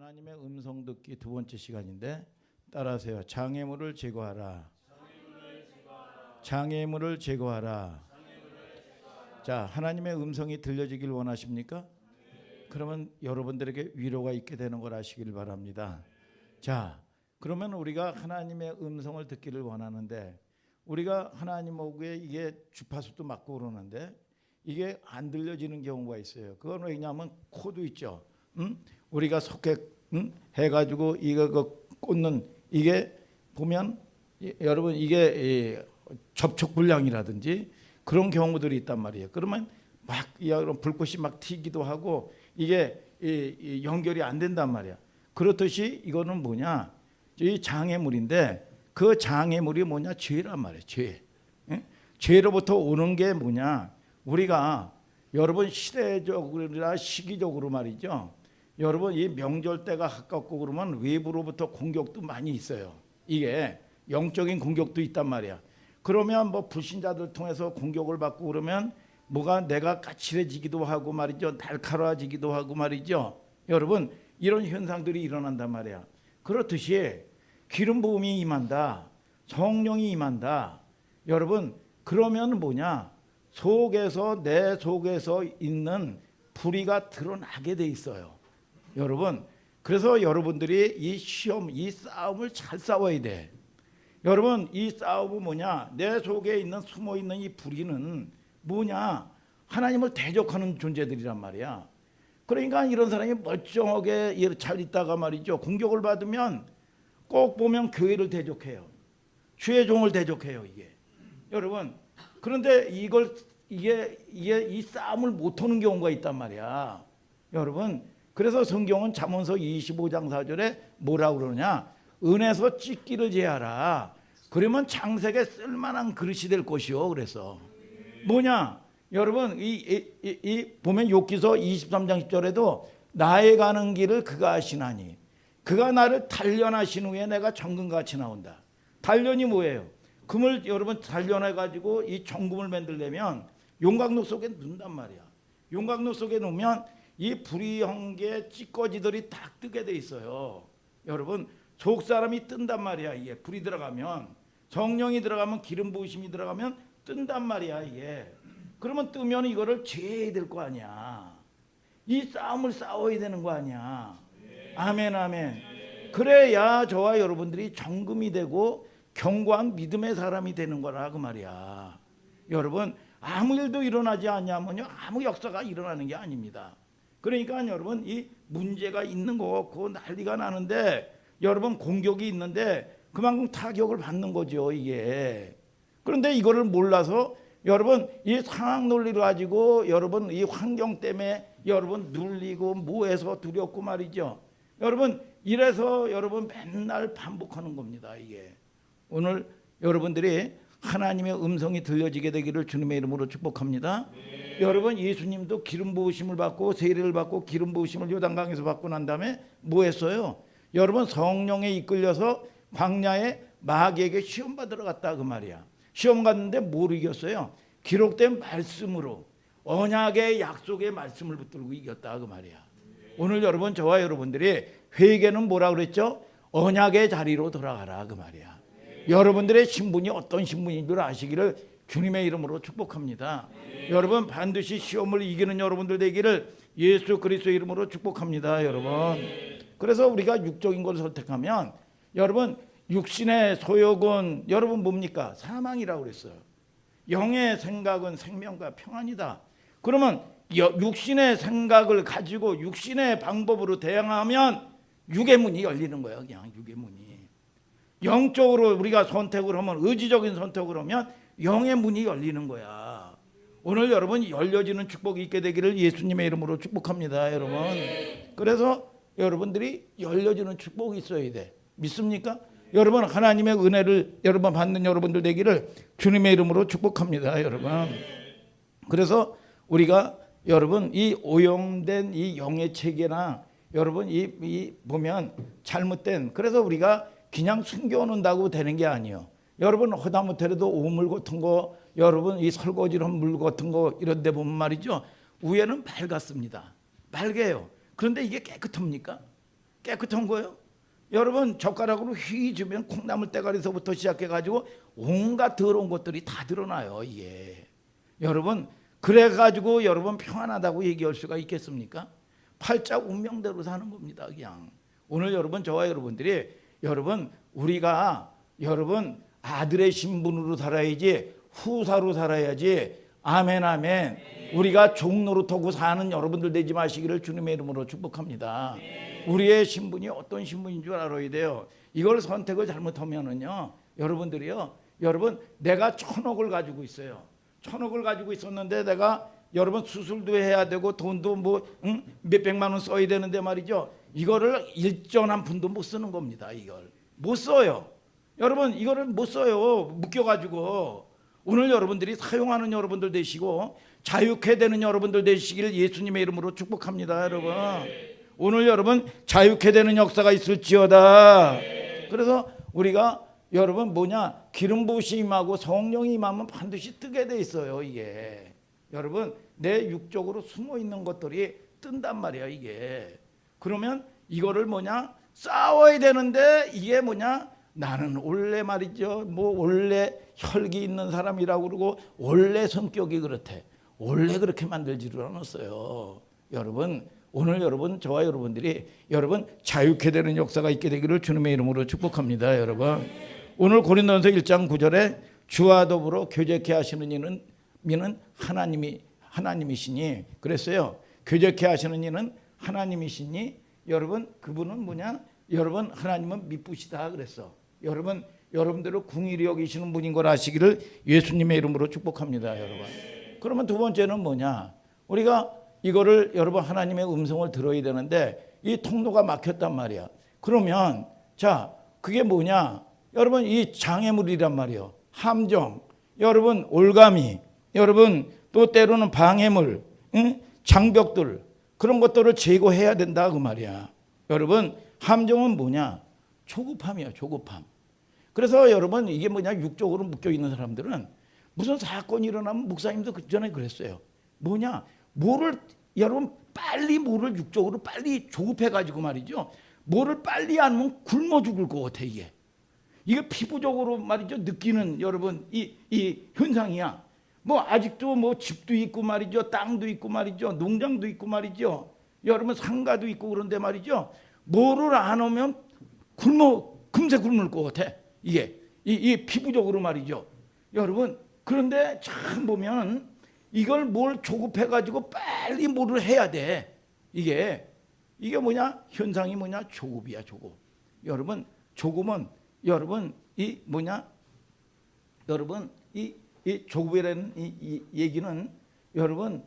하나님의 음성 듣기 두 번째 시간인데 따라하세요. 장애물을 제거하라. 장애물을 제거하라. 자, 하나님의 음성이 들려지길 원하십니까? 그러면 여러분들에게 위로가 있게 되는 걸 아시길 바랍니다. 자, 그러면 우리가 하나님의 음성을 듣기를 원하는데 우리가 하나님 오후에 이게 주파수도 맞고 그러는데 이게 안 들려지는 경우가 있어요. 그건 왜냐하면 코드 있죠. 우리가 소켓 해가지고 이거 꽂는 이게 보면 여러분 이게 접촉 불량이라든지 그런 경우들이 있단 말이에요. 그러면 막 불꽃이 막 튀기도 하고 이게 연결이 안 된단 말이야. 그렇듯이 이거는 뭐냐? 이 장애물인데 그 장애물이 뭐냐? 죄란 말이에요. 죄. 죄로부터 오는 게 뭐냐? 우리가 여러분 시대적으로나 시기적으로 말이죠. 여러분 이 명절 때가 가깝고 그러면 외부로부터 공격도 많이 있어요. 이게 영적인 공격도 있단 말이야. 그러면 뭐 불신자들 통해서 공격을 받고 그러면 뭐가 내가 까칠해지기도 하고 말이죠. 날카로워지기도 하고 말이죠. 여러분 이런 현상들이 일어난단 말이야. 그렇듯이 기름 부음이 임한다. 성령이 임한다. 여러분 그러면 뭐냐? 속에서 내 속에서 있는 불의가 드러나게 돼 있어요. 여러분 그래서 여러분들이 이 시험 이 싸움을 잘 싸워야 돼. 여러분 이 싸움은 뭐냐? 내 속에 있는 숨어있는 이 불의는 뭐냐? 하나님을 대적하는 존재들이란 말이야. 그러니까 이런 사람이 멀쩡하게 잘 있다가 말이죠. 공격을 받으면 꼭 보면 교회를 대적해요. 주의 종을 대적해요. 이게 여러분 그런데 이게 이 싸움을 못하는 경우가 있단 말이야. 여러분 그래서 성경은 잠언서 25장 4절에 뭐라고 그러냐? 은에서 찢기를 제하라. 그러면 장색에 쓸만한 그릇이 될 것이요. 그래서 뭐냐? 여러분 이 보면 욥기서 23장 10절에도 나의 가는 길을 그가 아시나니 그가 나를 단련하신 후에 내가 정금같이 나온다. 단련이 뭐예요? 금을 여러분 단련해 가지고 이 정금을 만들려면 용광로 속에 넣는단 말이야. 용광로 속에 넣으면 이 불의한 게 찌꺼기들이 다 뜨게 돼 있어요. 여러분 속 사람이 뜬단 말이야. 이게 불이 들어가면 성령이 들어가면 기름 부으심이 들어가면 뜬단 말이야. 이게 그러면 뜨면 이거를 죄해야 될 거 아니야. 이 싸움을 싸워야 되는 거 아니야. 아멘 아멘. 그래야 저와 여러분들이 정금이 되고 견고한 믿음의 사람이 되는 거라 그 말이야. 여러분 아무 일도 일어나지 않냐면요 아무 역사가 일어나는 게 아닙니다. 그러니까 여러분 이 문제가 있는 거 같고 난리가 나는데 여러분 공격이 있는데 그만큼 타격을 받는 거죠 이게. 그런데 이거를 몰라서 여러분 이 상황 논리를 가지고 여러분 이 환경 때문에 여러분 눌리고 뭐해서 두렵고 말이죠. 여러분 이래서 여러분 맨날 반복하는 겁니다 이게. 오늘 여러분들이 하나님의 음성이 들려지게 되기를 주님의 이름으로 축복합니다. 여러분 예수님도 기름 부으심을 받고 세례를 받고 기름 부으심을 요단강에서 받고 난 다음에 뭐 했어요? 여러분 성령에 이끌려서 광야에 마귀에게 시험 받으러 갔다 그 말이야. 시험 갔는데 뭘 이겼어요? 기록된 말씀으로 언약의 약속의 말씀을 붙들고 이겼다 그 말이야. 오늘 여러분 저와 여러분들이 회개는 뭐라 그랬죠? 언약의 자리로 돌아가라 그 말이야. 여러분들의 신분이 어떤 신분인 줄 아시기를 주님의 이름으로 축복합니다. 여러분 반드시 시험을 이기는 여러분들 되기를 예수 그리스도의 이름으로 축복합니다. 여러분 그래서 우리가 육적인 것을 선택하면 여러분 육신의 소욕은 여러분 뭡니까? 사망이라고 그랬어요. 영의 생각은 생명과 평안이다. 그러면 육신의 생각을 가지고 육신의 방법으로 대항하면 육의 문이 열리는 거예요. 그냥 육의 문이. 영적으로 우리가 선택을 하면 의지적인 선택을 하면 영의 문이 열리는 거야. 오늘 여러분 열려지는 축복이 있게 되기를 예수님의 이름으로 축복합니다. 여러분 그래서 여러분들이 열려지는 축복이 있어야 돼. 믿습니까? 여러분 하나님의 은혜를 여러분 받는 여러분들 되기를 주님의 이름으로 축복합니다. 여러분 그래서 우리가 여러분 이 오염된 이 영의 체계나 여러분 이 보면 잘못된 그래서 우리가 그냥 숨겨놓는다고 되는 게 아니에요. 여러분 허다못해도 오물 같은 거 여러분 이 설거지로 물 같은 거 이런 데 보면 말이죠 위에는 맑았습니다. 맑아요. 그런데 이게 깨끗합니까? 깨끗한 거예요. 여러분 젓가락으로 휘주면 콩나물 대가리서부터 시작해가지고 온갖 더러운 것들이 다 드러나요. 이게 여러분 그래가지고 여러분 평안하다고 얘기할 수가 있겠습니까? 팔짝 운명대로 사는 겁니다. 그냥 오늘 여러분 저와 여러분들이 여러분 우리가 여러분 아들의 신분으로 살아야지 후사로 살아야지. 아멘 아멘. 우리가 종노릇하고 사는 여러분들 되지 마시기를 주님의 이름으로 축복합니다. 우리의 신분이 어떤 신분인 줄 알아야 돼요. 이걸 선택을 잘못하면은요 여러분들이요 여러분 내가 1,000억을 가지고 있어요. 1,000억을 가지고 있었는데 내가 여러분 수술도 해야 되고 돈도 뭐 몇백만 원 써야 되는데 말이죠. 이거를 일전 한 푼도 못 쓰는 겁니다. 이걸 못 써요. 여러분 이거를 못 써요. 묶여가지고. 오늘 여러분들이 사용하는 여러분들 되시고 자유케 되는 여러분들 되시기를 예수님의 이름으로 축복합니다. 여러분 오늘 여러분 자유케 되는 역사가 있을지어다. 그래서 우리가 여러분 뭐냐 기름 부으심이 임하고 성령이 임하면 반드시 뜨게 돼 있어요. 이게 여러분 내 육적으로 숨어 있는 것들이 뜬단 말이야. 이게 그러면 이거를 뭐냐 싸워야 되는데 이게 뭐냐 나는 원래 말이죠 뭐 원래 혈기 있는 사람이라고 그러고 원래 성격이 그렇대. 원래 그렇게 만들지를 않았어요. 여러분 오늘 여러분 저와 여러분들이 여러분 자유케 되는 역사가 있게 되기를 주님의 이름으로 축복합니다. 여러분 오늘 고린도전서 1장 9절에 주와 더불어 교제케 하시는 이는 하나님이시니 그랬어요. 교제케 하시는 이는 하나님이시니 여러분 그분은 뭐냐 여러분 하나님은 미쁘시다 그랬어. 여러분들을 궁일이 여기시는 분인 걸 아시기를 예수님의 이름으로 축복합니다. 여러분 그러면 두 번째는 뭐냐 우리가 이거를 여러분 하나님의 음성을 들어야 되는데 이 통로가 막혔단 말이야. 그러면 자 그게 뭐냐 여러분 이 장애물이란 말이에요. 함정 여러분 올가미 여러분 또 때로는 방해물 장벽들 그런 것들을 제거해야 된다 그 말이야. 여러분 함정은 뭐냐 조급함이야. 조급함. 그래서 여러분 이게 뭐냐 육적으로 묶여 있는 사람들은 무슨 사건이 일어나면 목사님도 그 전에 그랬어요. 뭐냐 뭐를 여러분 빨리 뭐를 육적으로 빨리 조급해 가지고 말이죠. 뭐를 빨리 안 하면 굶어 죽을 것 같아. 이게 피부적으로 말이죠 느끼는 여러분 이 현상이야. 뭐 아직도 뭐 집도 있고 말이죠 땅도 있고 말이죠 농장도 있고 말이죠 여러분 상가도 있고 그런데 말이죠 뭐를 안 하면 금세 굶을 것 같아. 이게 이 피부적으로 말이죠 여러분. 그런데 참 보면 이걸 뭘 조급해 가지고 빨리 뭐를 해야 돼. 이게 뭐냐 현상이 뭐냐 조급이야. 조급. 여러분 조급은 여러분 이 뭐냐 여러분 이 조급이라는 이 얘기는 여러분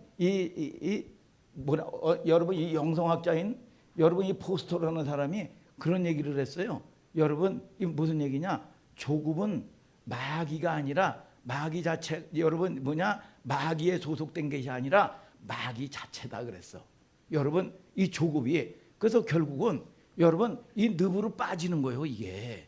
여러분 이 영성학자인 여러분 이 포스터라는 사람이 그런 얘기를 했어요. 여러분 이 무슨 얘기냐 조급은 마귀가 아니라 마귀 자체 여러분 뭐냐 마귀에 소속된 것이 아니라 마귀 자체다 그랬어. 여러분 이 조급이 그래서 결국은 여러분 이 늪으로 빠지는 거예요. 이게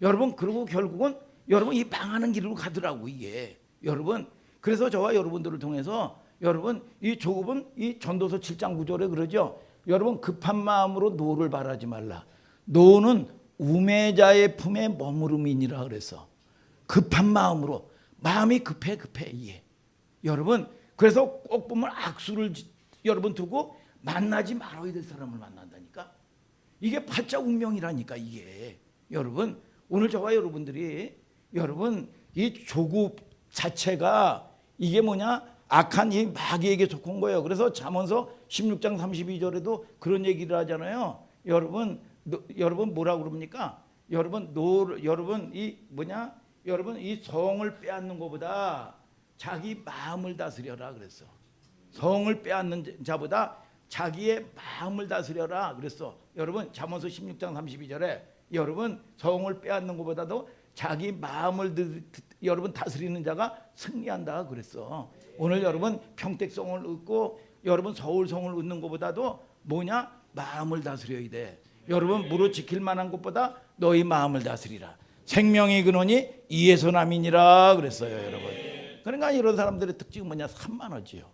여러분 그리고 결국은 여러분 이 망하는 길로 가더라고 이게 여러분. 그래서 저와 여러분들을 통해서 여러분 이 조급은 이 전도서 7장 9절에 그러죠. 여러분 급한 마음으로 노를 바라지 말라. 노는 우매자의 품에 머무름이니라 그래서 급한 마음으로 마음이 급해 이게 여러분. 그래서 꼭 보면 악수를 여러분 두고 만나지 말아야 될 사람을 만난다니까. 이게 팔자 운명이라니까 이게 여러분. 오늘 저와 여러분들이 여러분 이 조급 자체가 이게 뭐냐 악한 이 마귀에게 속한 거예요. 그래서 잠언서 16장 32절에도 그런 얘기를 하잖아요. 여러분 뭐라고 그럽니까? 여러분 이 뭐냐 여러분 이 성을 빼앗는 것보다 자기 마음을 다스려라 그랬어. 성을 빼앗는 자보다 자기의 마음을 다스려라 그랬어. 여러분 잠언서 16장 32절에 여러분 성을 빼앗는 것보다도 자기 마음을 여러분 다스리는 자가 승리한다 그랬어. 오늘 여러분 평택성을 얻고 여러분 서울성을 얻는 것보다도 뭐냐 마음을 다스려야 돼. 여러분 무릇 지킬 만한 것보다 너희 마음을 다스리라. 생명의 근원이 이에서 남이니라 그랬어요. 여러분 그러니까 이런 사람들의 특징은 뭐냐 산만하지요.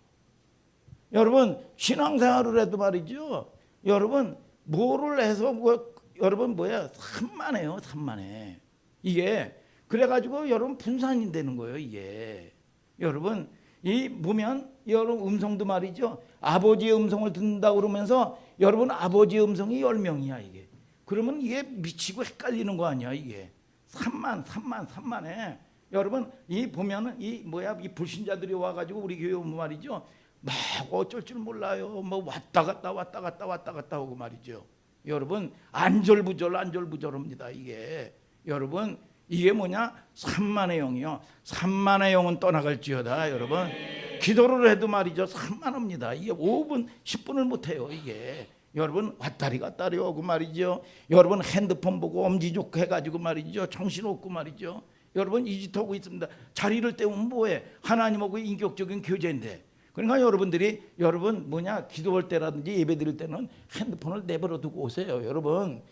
여러분 신앙생활을 해도 말이죠. 여러분 뭐를 해서 뭐 여러분 뭐야 산만해요. 산만해. 이게 그래가지고 여러분 분산이 되는 거예요. 이게 여러분 이 보면 여러분 음성도 말이죠. 아버지의 음성을 듣는다 그러면서 여러분 아버지의 음성이 10명이야 이게. 그러면 이게 미치고 헷갈리는 거 아니야 이게. 산만해. 여러분 이 보면은 이 뭐야 이 불신자들이 와가지고 우리 교회 오면 말이죠. 막 어쩔 줄 몰라요. 뭐 왔다 갔다 하고 말이죠. 여러분 안절부절합니다 이게. 여러분 이게 뭐냐? 산만의 영이요. 산만의 영은 떠나갈지어다. 여러분 기도를 해도 말이죠. 산만합니다. 이게 5분 10분을 못해요 이게. 여러분 왔다리 갔다리 오고 말이죠. 여러분 핸드폰 보고 엄지족 해가지고 말이죠. 정신없고 말이죠. 여러분 이 짓 하고 있습니다. 자리를 때우면 뭐해? 하나님하고 인격적인 교제인데. 그러니까 여러분들이 여러분 뭐냐 기도할 때라든지 예배 드릴 때는 핸드폰을 내버려 두고 오세요. 여러분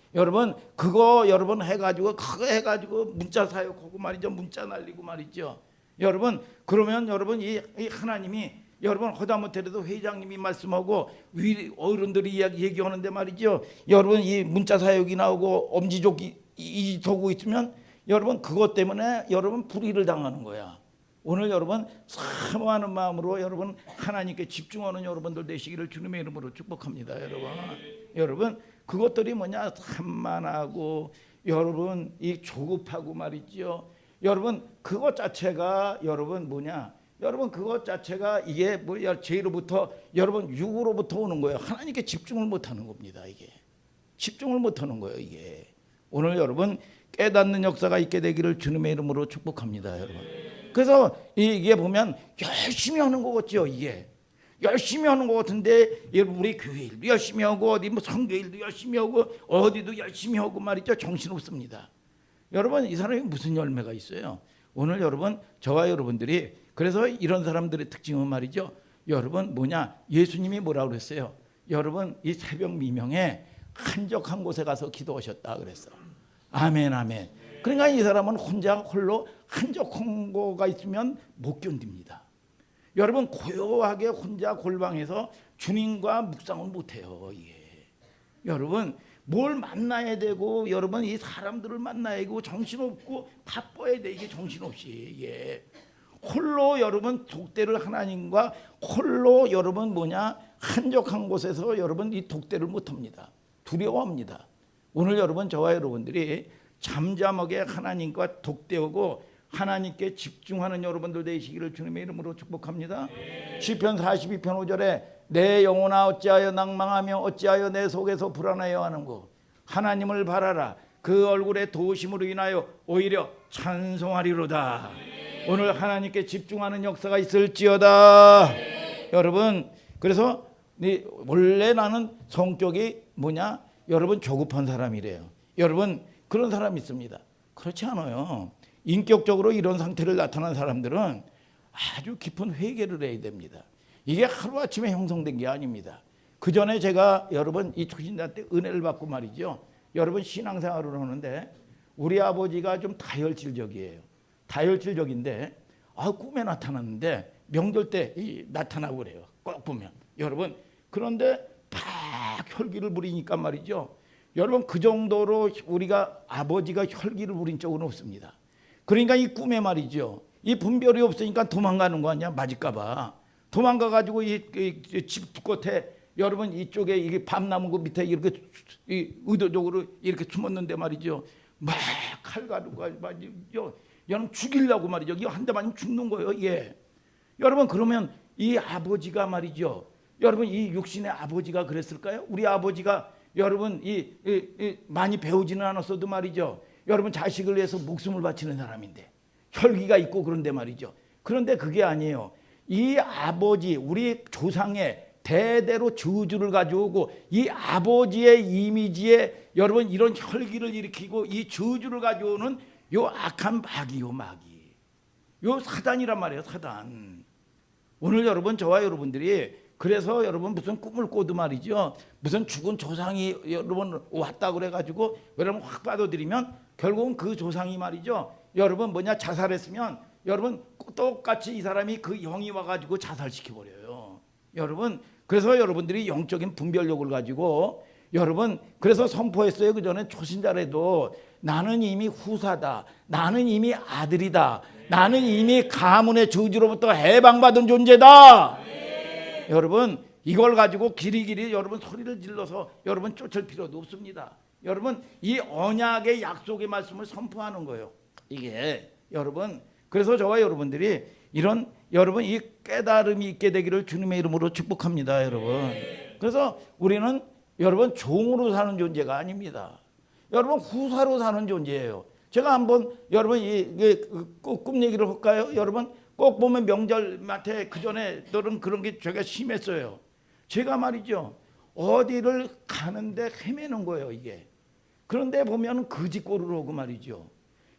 그거 여러분 해가지고 그거 해가지고 문자 사역하고 말이죠. 문자 날리고 말이죠. 여러분 그러면 여러분 이 하나님이 여러분 허다못해도 회장님이 말씀하고 어른들이 얘기하는데 말이죠. 여러분 이 문자 사역이 나오고 엄지족이 이 도고 있으면 여러분 그것 때문에 여러분 불의를 당하는 거야. 오늘 여러분 사모하는 마음으로 여러분 하나님께 집중하는 여러분들 되시기를 주님의 이름으로 축복합니다. 여러분 그것들이 뭐냐 산만하고 여러분 이 조급하고 말이죠. 여러분 그것 자체가 여러분 뭐냐 여러분 그것 자체가 이게 뭐야 죄로부터 여러분 육으로부터 오는 거예요. 하나님께 집중을 못하는 겁니다. 이게 집중을 못하는 거예요. 이게 오늘 여러분 깨닫는 역사가 있게 되기를 주님의 이름으로 축복합니다. 여러분 그래서 이게 보면 열심히 하는 거 같죠. 이게 열심히 하는 거 같은데 우리 교회 일도 열심히 하고 어디 뭐 선교 일도 열심히 하고 어디도 열심히 하고 말이죠. 정신없습니다. 여러분 이 사람이 무슨 열매가 있어요? 오늘 여러분 저와 여러분들이 그래서 이런 사람들의 특징은 말이죠. 여러분 뭐냐 예수님이 뭐라고 그랬어요? 여러분 이 새벽 미명에 한적한 곳에 가서 기도하셨다 그랬어. 아멘. 그러니까 이 사람은 혼자 홀로 한적한 거가 있으면 못 견딥니다. 여러분 고요하게 혼자 골방에서 주님과 묵상을 못해요. 이게 여러분 뭘 만나야 되고 여러분 이 사람들을 만나야 되고 정신없고 바빠야 돼. 이게 정신없이 이게 홀로 여러분 독대를 하나님과 홀로 여러분 뭐냐 한적한 곳에서 여러분 이 독대를 못합니다. 두려워합니다. 오늘 여러분 저와 여러분들이 잠잠하게 하나님과 독대하고 하나님께 집중하는 여러분들 되시기를 주님의 이름으로 축복합니다. 시편 42편 5절에 내 영혼아 어찌하여 낭망하며 어찌하여 내 속에서 불안하여 하는고 하나님을 바라라. 그 얼굴의 도우심으로 인하여 오히려 찬송하리로다. 오늘 하나님께 집중하는 역사가 있을지어다. 여러분 그래서 원래 나는 성격이 뭐냐 여러분 조급한 사람이래요. 여러분 그런 사람이 있습니다. 그렇지 않아요. 인격적으로 이런 상태를 나타난 사람들은 아주 깊은 회개를 해야 됩니다. 이게 하루아침에 형성된 게 아닙니다. 그 전에 제가 여러분 이 초신자 때 은혜를 받고 말이죠. 여러분 신앙생활을 하는데 우리 아버지가 좀 다혈질적이에요. 다혈질적인데 꿈에 나타났는데 명절 때 나타나고 그래요. 꼭 보면 여러분 그런데 팍 혈기를 부리니까 말이죠. 여러분 그 정도로 우리가 아버지가 혈기를 부린 적은 없습니다. 그러니까 이 꿈에 말이죠. 이 분별이 없으니까 도망가는 거 아니야? 맞을까봐 도망가가지고 이 집 끝에 여러분 이쪽에 이게 밤나무 밑에 이렇게 의도적으로 이렇게 숨었는데 말이죠. 막 칼 가지고 말이죠. 여러분 죽이려고 말이죠. 이거 한 대 맞으면 죽는 거예요. 예. 여러분 그러면 이 아버지가 말이죠. 여러분 이 육신의 아버지가 그랬을까요? 우리 아버지가 여러분 많이 배우지는 않았어도 말이죠. 여러분 자식을 위해서 목숨을 바치는 사람인데 혈기가 있고 그런데 말이죠. 그런데 그게 아니에요. 이 아버지 우리 조상의 대대로 저주를 가져오고 이 아버지의 이미지에 여러분 이런 혈기를 일으키고 이 저주를 가져오는 요 악한 마귀요 마귀. 요 사단이란 말이에요. 사단. 오늘 여러분 저와 여러분들이 그래서 여러분 무슨 꿈을 꿔도 말이죠. 무슨 죽은 조상이 여러분 왔다 그래가지고 여러분 확 받아들이면 결국은 그 조상이 말이죠. 여러분 뭐냐 자살했으면 여러분 똑같이 이 사람이 그 영이 와가지고 자살시켜버려요. 여러분 그래서 여러분들이 영적인 분별력을 가지고 여러분 그래서 선포했어요. 그 전에 초신자라도 나는 이미 후사다. 나는 이미 아들이다. 나는 이미 가문의 저주로부터 해방받은 존재다. 여러분 이걸 가지고 길이길이 여러분 소리를 질러서 여러분 쫓을 필요도 없습니다. 여러분 이 언약의 약속의 말씀을 선포하는 거예요. 이게 여러분 그래서 저와 여러분들이 이런 여러분 이 깨달음이 있게 되기를 주님의 이름으로 축복합니다. 여러분 그래서 우리는 여러분 종으로 사는 존재가 아닙니다. 여러분 후사로 사는 존재예요. 제가 한번 여러분 꿈 얘기를 할까요? 여러분 꼭 보면 명절 마태 그 전에들은 그런 게 제가 심했어요. 제가 말이죠 어디를 가는데 헤매는 거예요 이게. 그런데 보면 거지꼴을 오고 말이죠.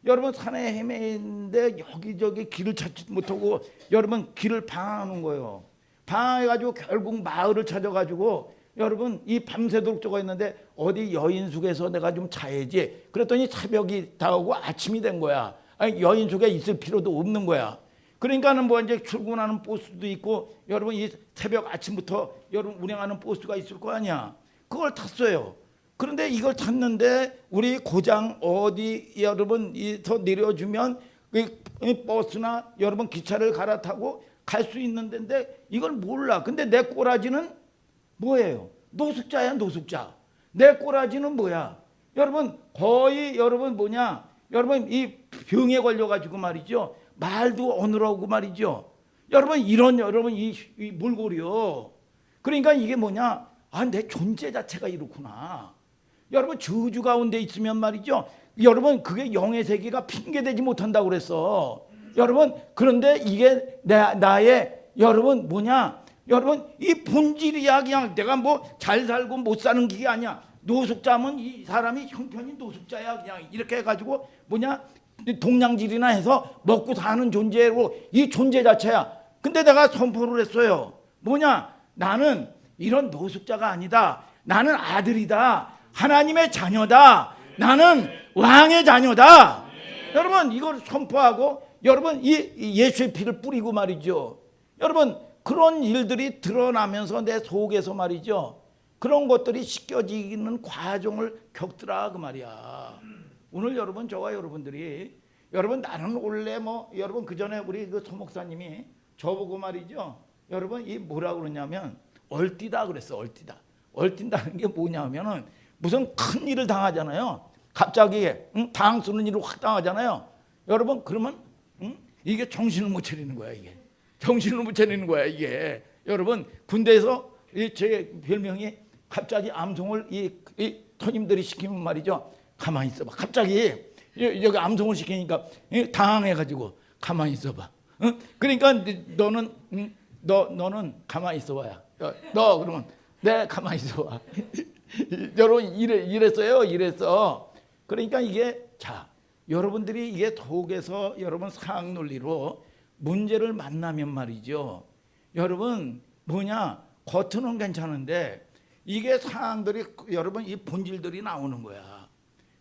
여러분 산에 헤매는데 여기저기 길을 찾지 못하고 여러분 길을 방황하는 거예요. 방황해가지고 결국 마을을 찾아가지고 여러분 이 밤새도록 저거 있는데 어디 여인숙에서 내가 좀 자야지. 그랬더니 새벽이 다가오고 아침이 된 거야. 아니, 여인숙에 있을 필요도 없는 거야. 그러니까는 뭐 이제 출근하는 버스도 있고 여러분 이 새벽 아침부터 여러분 운행하는 버스가 있을 거 아니야. 그걸 탔어요. 그런데 이걸 탔는데 우리 고장 어디 여러분 더 내려주면 이 버스나 여러분 기차를 갈아타고 갈 수 있는 데인데 이걸 몰라. 근데 내 꼬라지는 뭐예요? 노숙자야 노숙자. 내 꼬라지는 뭐야? 여러분 거의 여러분 뭐냐? 여러분 이 병에 걸려가지고 말이죠. 말도 어눌하고 말이죠. 여러분 이런 여러분 이 몰골이요. 그러니까 이게 뭐냐? 아, 내 존재 자체가 이렇구나. 여러분 저주 가운데 있으면 말이죠. 여러분 그게 영의 세계가 핑계되지 못한다고 그랬어. 여러분 그런데 이게 나의 여러분 뭐냐? 여러분 이 본질이야. 그냥 내가 뭐 잘 살고 못 사는 게 아니야. 노숙자면 이 사람이 형편이 노숙자야. 그냥 이렇게 해가지고 뭐냐? 동냥질이나 해서 먹고 사는 존재로 이 존재 자체야. 근데 내가 선포를 했어요. 뭐냐? 나는 이런 노숙자가 아니다. 나는 아들이다. 하나님의 자녀다. 나는 왕의 자녀다. 여러분 이걸 선포하고 여러분 이 예수의 피를 뿌리고 말이죠. 여러분 그런 일들이 드러나면서 내 속에서 말이죠. 그런 것들이 씻겨지는 과정을 겪더라 그 말이야. 오늘 여러분 저와 여러분들이 여러분 나는 원래 뭐 여러분 그 전에 우리 그 소목사님이 저보고 말이죠. 여러분 이 뭐라 그러냐면 얼뛰다 그랬어. 얼뛴다는 게 뭐냐면은 무슨 큰 일을 당하잖아요. 갑자기 당하는 일을 확 당하잖아요. 여러분 그러면 이게 정신을 못 차리는 거야 이게. 정신을 못 차리는 거야 이게. 여러분 군대에서 제 별명이 갑자기 암송을 이 터님들이 시키면 말이죠. 가만히 있어봐. 갑자기 여기 암송을 시키니까 당황해가지고 가만히 있어봐. 그러니까 너는 가만히 있어봐야. 너 그러면 네 가만히 있어봐. 여러분 이랬어. 그러니까 이게 자 여러분들이 이게 속에서 여러분 사학 논리로 문제를 만나면 말이죠. 여러분 뭐냐 겉은 괜찮은데 이게 상황들이 여러분 이 본질들이 나오는 거야.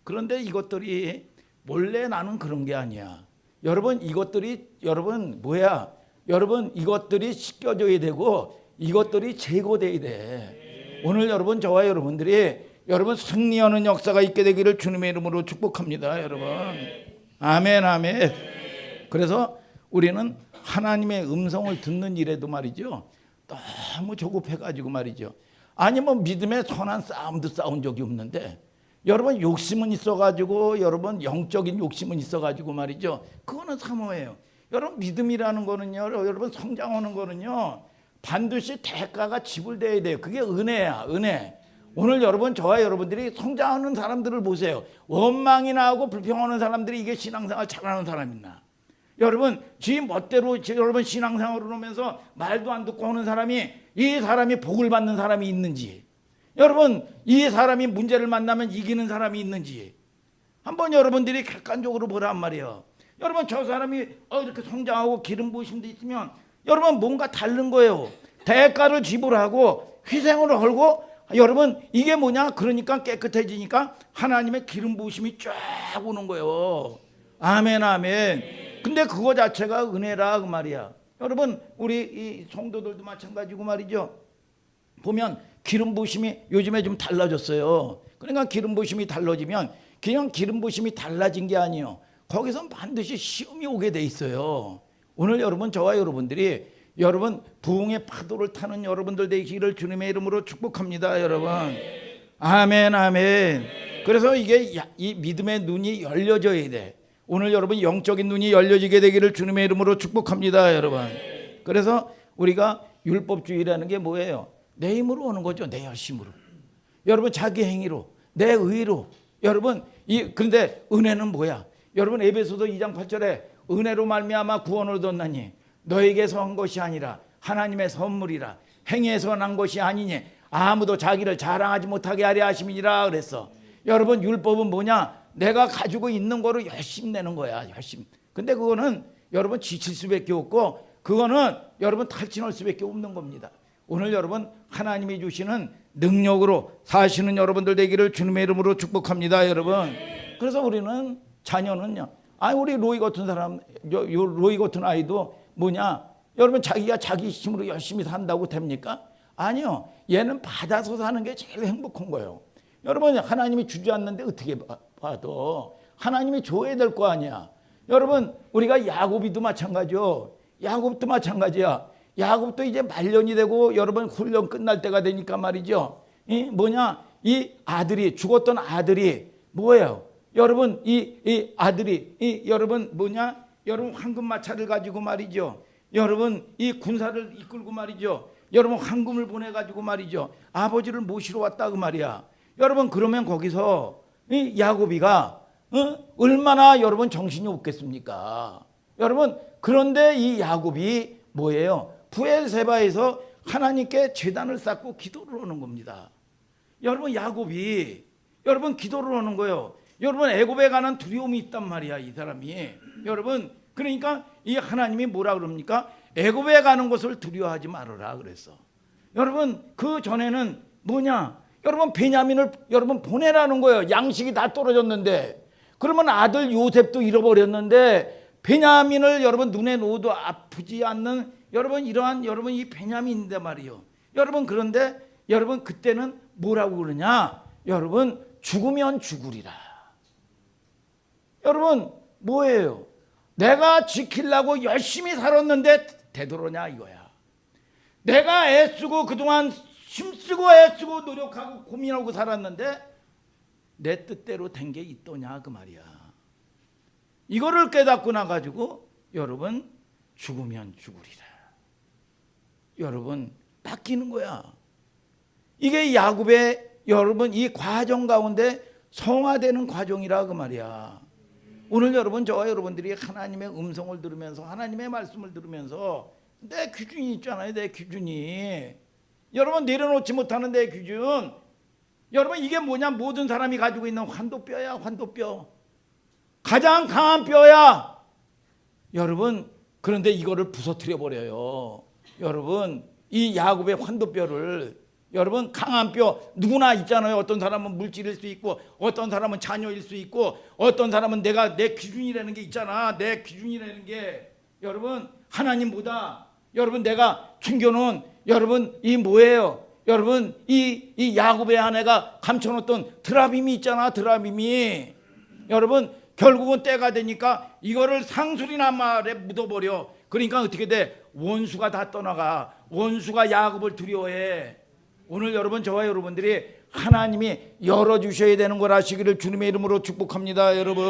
그런데 이것들이 원래 나는 그런 게 아니야. 여러분 이것들이 여러분 뭐야? 여러분 이것들이 씻겨져야 되고 이것들이 제거돼야 돼. 오늘 여러분 저와 여러분들이 여러분 승리하는 역사가 있게 되기를 주님의 이름으로 축복합니다. 여러분 아멘 아멘. 그래서 우리는 하나님의 음성을 듣는 일에도 말이죠. 너무 조급해가지고 말이죠. 아니 뭐 믿음의 선한 싸움도 싸운 적이 없는데 여러분 욕심은 있어가지고 여러분 영적인 욕심은 있어가지고 말이죠. 그거는 사모예요. 여러분 믿음이라는 거는요. 여러분 성장하는 거는요. 반드시 대가가 지불돼야 돼요. 그게 은혜야 은혜. 오늘 여러분 저와 여러분들이 성장하는 사람들을 보세요. 원망이 나고 불평하는 사람들이 이게 신앙생활 잘하는 사람이나 여러분 지 멋대로 여러분 신앙생활을 하면서 말도 안 듣고 하는 사람이 이 사람이 복을 받는 사람이 있는지 여러분 이 사람이 문제를 만나면 이기는 사람이 있는지 한번 여러분들이 객관적으로 보란 말이에요. 여러분 저 사람이 이렇게 성장하고 기름 부으심도 있으면 여러분 뭔가 다른 거예요. 대가를 지불하고 희생을 걸고 여러분 이게 뭐냐 그러니까 깨끗해지니까 하나님의 기름 부으심이 쫙 오는 거예요. 아멘 아멘. 근데 그거 자체가 은혜라 그 말이야. 여러분 우리 이 성도들도 마찬가지고 말이죠. 보면 기름 부심이 요즘에 좀 달라졌어요. 그러니까 기름 부심이 달라지면 그냥 기름 부심이 달라진 게 아니에요. 거기서 반드시 시험이 오게 돼 있어요. 오늘 여러분, 저와 여러분들이 여러분 부흥의 파도를 타는 여러분들 되시기를 주님의 이름으로 축복합니다. 여러분, 아멘, 아멘. 그래서 이게 이 믿음의 눈이 열려져야 돼. 오늘 여러분 영적인 눈이 열려지게 되기를 주님의 이름으로 축복합니다. 여러분, 그래서 우리가 율법주의라는 게 뭐예요? 내 힘으로 오는 거죠. 내 열심으로, 여러분 자기 행위로, 내 의로. 여러분 그런데 은혜는 뭐야? 여러분 에베소서 2장 8절에 은혜로 말미암아 구원을 얻었나니 너에게서 한 것이 아니라 하나님의 선물이라. 행위에서 난 것이 아니니 아무도 자기를 자랑하지 못하게 하려 하심이니라 그랬어. 여러분 율법은 뭐냐? 내가 가지고 있는 거로 열심히 내는 거야. 열심히. 근데 그거는 여러분 지칠 수밖에 없고, 그거는 여러분 탈진할 수밖에 없는 겁니다. 오늘 여러분 하나님이 주시는 능력으로 사시는 여러분들 되기를 주님의 이름으로 축복합니다. 여러분, 그래서 우리는 자녀는요, 우리 로이 같은 사람, 로이 같은 아이도 뭐냐? 여러분 자기가 자기 힘으로 열심히 산다고 됩니까? 아니요. 얘는 받아서 사는 게 제일 행복한 거예요. 여러분 하나님이 주지 않는데 어떻게 봐도 하나님이 줘야 될 거 아니야. 여러분 우리가 야곱이도 마찬가지요. 야곱도 마찬가지야. 야곱도 이제 말년이 되고 여러분 훈련 끝날 때가 되니까 말이죠. 이 아들이, 죽었던 아들이 뭐예요? 여러분 이 아들이 여러분 뭐냐? 여러분 황금 마차를 가지고 말이죠. 여러분 이 군사를 이끌고 말이죠. 여러분 황금을 보내 가지고 말이죠. 아버지를 모시러 왔다 그 말이야. 여러분 그러면 거기서 이 야곱이가 얼마나 여러분 정신이 없겠습니까? 여러분 그런데 이 야곱이 뭐예요? 부엘세바에서 하나님께 제단을 쌓고 기도를 하는 겁니다. 여러분 야곱이 여러분 기도를 하는 거예요. 여러분 애굽에 가는 두려움이 있단 말이야 이 사람이. 여러분 그러니까 이 하나님이 뭐라 그럽니까? 애굽에 가는 것을 두려워하지 말아라 그랬어. 여러분 그 전에는 뭐냐? 여러분 베냐민을 여러분 보내라는 거예요. 양식이 다 떨어졌는데. 그러면 아들 요셉도 잃어버렸는데 베냐민을 여러분 눈에 놓아도 아프지 않는 여러분 이러한 여러분 이 베냐민인데 말이요. 여러분 그런데 여러분 그때는 뭐라고 그러냐? 여러분 죽으면 죽으리라. 여러분 뭐예요? 내가 지키려고 열심히 살았는데 되돌아냐 이거야. 내가 애쓰고 그동안 힘쓰고 애쓰고 노력하고 고민하고 살았는데 내 뜻대로 된 게 있더냐 그 말이야. 이거를 깨닫고 나가지고 여러분 죽으면 죽으리라. 여러분 바뀌는 거야. 이게 야곱의 여러분 이 과정 가운데 성화되는 과정이라 그 말이야. 오늘 여러분 저와 여러분들이 하나님의 음성을 들으면서 하나님의 말씀을 들으면서 내 기준이 있잖아요. 내 기준이. 여러분 내려놓지 못하는 내 기준. 여러분 이게 뭐냐? 모든 사람이 가지고 있는 환도뼈야. 환도뼈. 가장 강한 뼈야. 여러분 그런데 이거를 부서뜨려 버려요. 여러분 이 야곱의 환도뼈를 여러분 강한 뼈 누구나 있잖아요. 어떤 사람은 물질일 수 있고 어떤 사람은 자녀일 수 있고 어떤 사람은 내 기준이라는 게 있잖아. 내 기준이라는 게 여러분 하나님보다 여러분 내가 챙겨놓은 여러분 이 뭐예요? 여러분 이 야곱의 아내가 감춰놓던 드라빔이 있잖아. 드라빔이 여러분 결국은 때가 되니까 이거를 상술이나 말에 묻어버려. 그러니까 어떻게 돼? 원수가 다 떠나가. 원수가 야곱을 두려워해. 오늘 여러분 저와 여러분들이 하나님이 열어주셔야 되는 걸 아시기를 주님의 이름으로 축복합니다. 여러분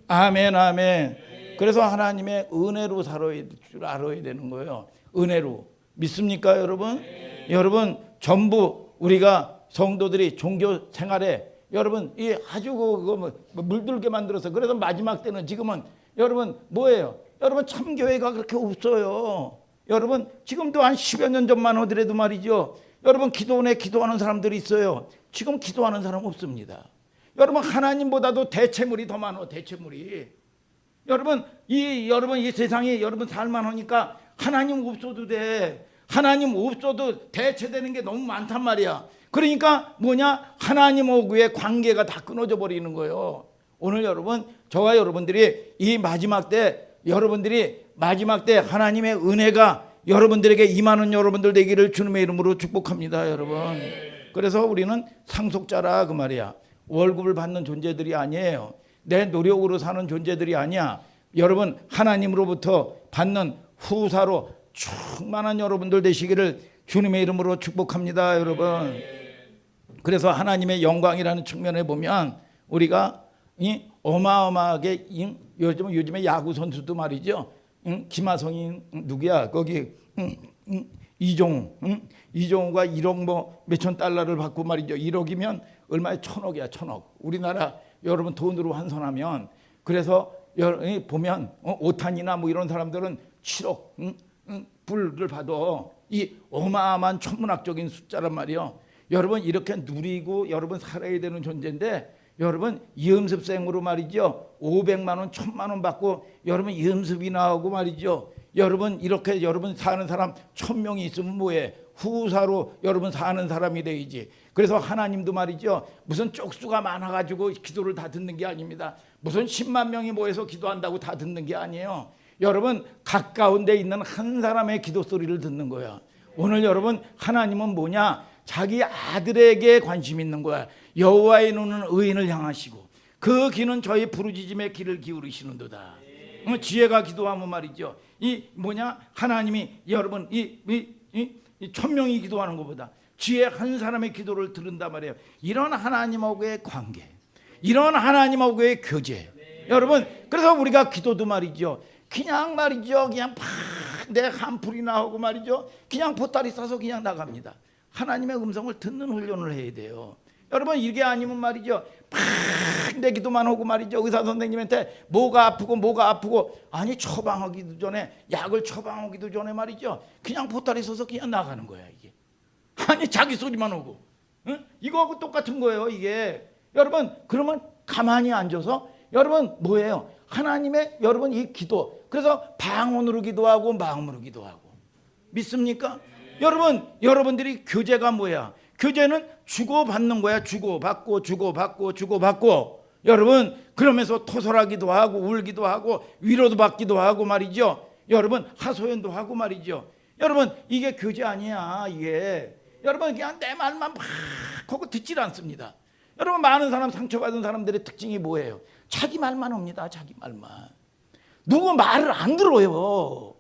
아멘 아멘. 그래서 하나님의 은혜로 살아야 줄 알아야 되는 거예요. 은혜로. 믿습니까 여러분? 여러분 전부 우리가 성도들이 종교 생활에 여러분 이 아주 그거 물들게 만들어서 그래서 마지막 때는 지금은 여러분 뭐예요? 여러분 참교회가 그렇게 없어요. 여러분 지금도 한 10여 년 전만 하더라도 말이죠. 여러분 기도원에 기도하는 사람들이 있어요. 지금 기도하는 사람 없습니다. 여러분 하나님보다도 대체물이 더 많아. 대체물이. 여러분 이 세상이 여러분 살만하니까 하나님 없어도 돼. 하나님 없어도 대체되는 게 너무 많단 말이야. 그러니까 뭐냐? 하나님하고의 관계가 다 끊어져 버리는 거예요. 오늘 여러분 저와 여러분들이 이 마지막 때 여러분들이 마지막 때 하나님의 은혜가 여러분들에게 임하는 여러분들 되기를 주님의 이름으로 축복합니다, 여러분. 그래서 우리는 상속자라 그 말이야. 월급을 받는 존재들이 아니에요. 내 노력으로 사는 존재들이 아니야. 여러분 하나님으로부터 받는 후사로 충만한 여러분들 되시기를 주님의 이름으로 축복합니다, 여러분. 그래서 하나님의 영광이라는 측면에 보면 우리가 어마어마하게 요즘에 야구 선수도 말이죠. 김하성이 누구야? 거기 이종우가 1억 뭐 몇천 달러를 받고 말이죠. 1억이면 얼마에 1,000억이야, 1,000억. 우리나라 여러분 돈으로 환산하면 그래서 보면 오탄이나 뭐 이런 사람들은 7억 불을 받아. 이 어마어마한 천문학적인 숫자란 말이요. 여러분 이렇게 누리고 여러분 살아야 되는 존재인데 여러분 이음습생으로 말이죠. 500만 원, 1,000만 원 받고 여러분 이음습이나 하고 말이죠. 여러분 이렇게 여러분 사는 사람 1,000명이 있으면 뭐해? 후사로 여러분 사는 사람이 되지. 그래서 하나님도 말이죠. 무슨 쪽수가 많아가지고 기도를 다 듣는 게 아닙니다. 무슨 10만 명이 모여서 기도한다고 다 듣는 게 아니에요. 여러분 가까운 데 있는 한 사람의 기도 소리를 듣는 거야. 오늘 여러분 하나님은 뭐냐? 자기 아들에게 관심 있는 거야. 여호와의 눈은 의인을 향하시고 그 귀는 저희 부르짖음의 귀를 기울이시는도다. 지혜가 기도하면 말이죠. 이 뭐냐? 하나님이 여러분 이 1,000명이 기도하는 것보다 지혜 한 사람의 기도를 들은단 말이에요. 이런 하나님하고의 관계, 이런 하나님하고의 교제. 여러분 그래서 우리가 기도도 말이죠. 그냥 말이죠. 그냥 내 한풀이나 하고 말이죠. 그냥 보따리 싸서 그냥 나갑니다. 하나님의 음성을 듣는 훈련을 해야 돼요. 여러분 이게 아니면 말이죠. 내 기도만 하고 말이죠. 의사 선생님한테 뭐가 아프고 아니 처방하기도 전에 약을 처방하기도 전에 말이죠. 그냥 보따리 써서 그냥 나가는 거야 이게. 아니 자기 소리만 하고. 응? 이거하고 똑같은 거예요 이게. 여러분 그러면 가만히 앉아서 여러분 뭐예요? 하나님의 여러분 이 기도. 그래서 방언으로 기도하고 마음으로 기도하고. 믿습니까? 여러분들이 교제가 뭐야? 교제는 주고받는 거야. 주고받고. 여러분 그러면서 토설하기도 하고 울기도 하고 위로도 받기도 하고 말이죠. 여러분 하소연도 하고 말이죠. 여러분 이게 교제 아니야 이게. 여러분 그냥 내 말만 막 하고 듣질 않습니다. 여러분 많은 사람 상처받은 사람들의 특징이 뭐예요? 자기 말만 합니다. 자기 말만. 누구 말을 안 들어요.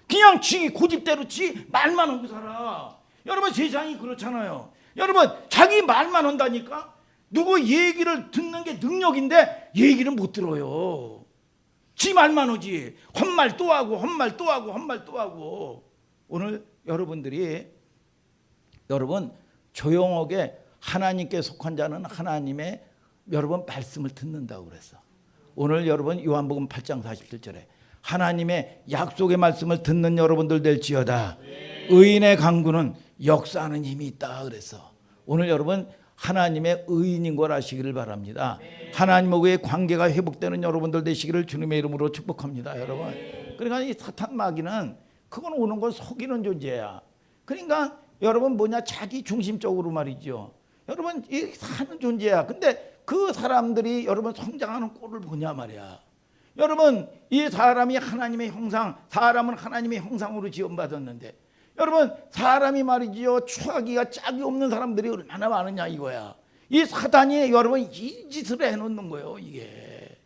그냥 지 고집대로 지 말만 하고 살아. 여러분 세상이 그렇잖아요. 여러분 자기 말만 한다니까. 누구 얘기를 듣는 게 능력인데 얘기를 못 들어요. 지 말만 하지. 헛말 또 하고. 오늘 여러분들이 여러분 조용하게 하나님께 속한 자는 하나님의 여러분 말씀을 듣는다고 그랬어. 오늘 여러분 요한복음 8장 47절에 하나님의 약속의 말씀을 듣는 여러분들 될지어다. 의인의 강구는 역사하는 힘이 있다 그랬어. 오늘 여러분 하나님의 의인인 걸 아시기를 바랍니다. 하나님하고의 관계가 회복되는 여러분들 되시기를 주님의 이름으로 축복합니다. 여러분 그러니까 이 사탄 마귀는 그건 오는 건 속이는 존재야. 그러니까 여러분 뭐냐? 자기 중심적으로 말이죠. 여러분 이 사는 존재야. 근데 그 사람들이 여러분 성장하는 꼴을 보냐 말이야. 여러분 이 사람이 하나님의 형상, 사람은 하나님의 형상으로 지음받았는데 여러분 사람이 말이지요. 추하기가 짝이 없는 사람들이 얼마나 많으냐 이거야. 이 사단이 여러분 이 짓을 해놓는 거예요 이게.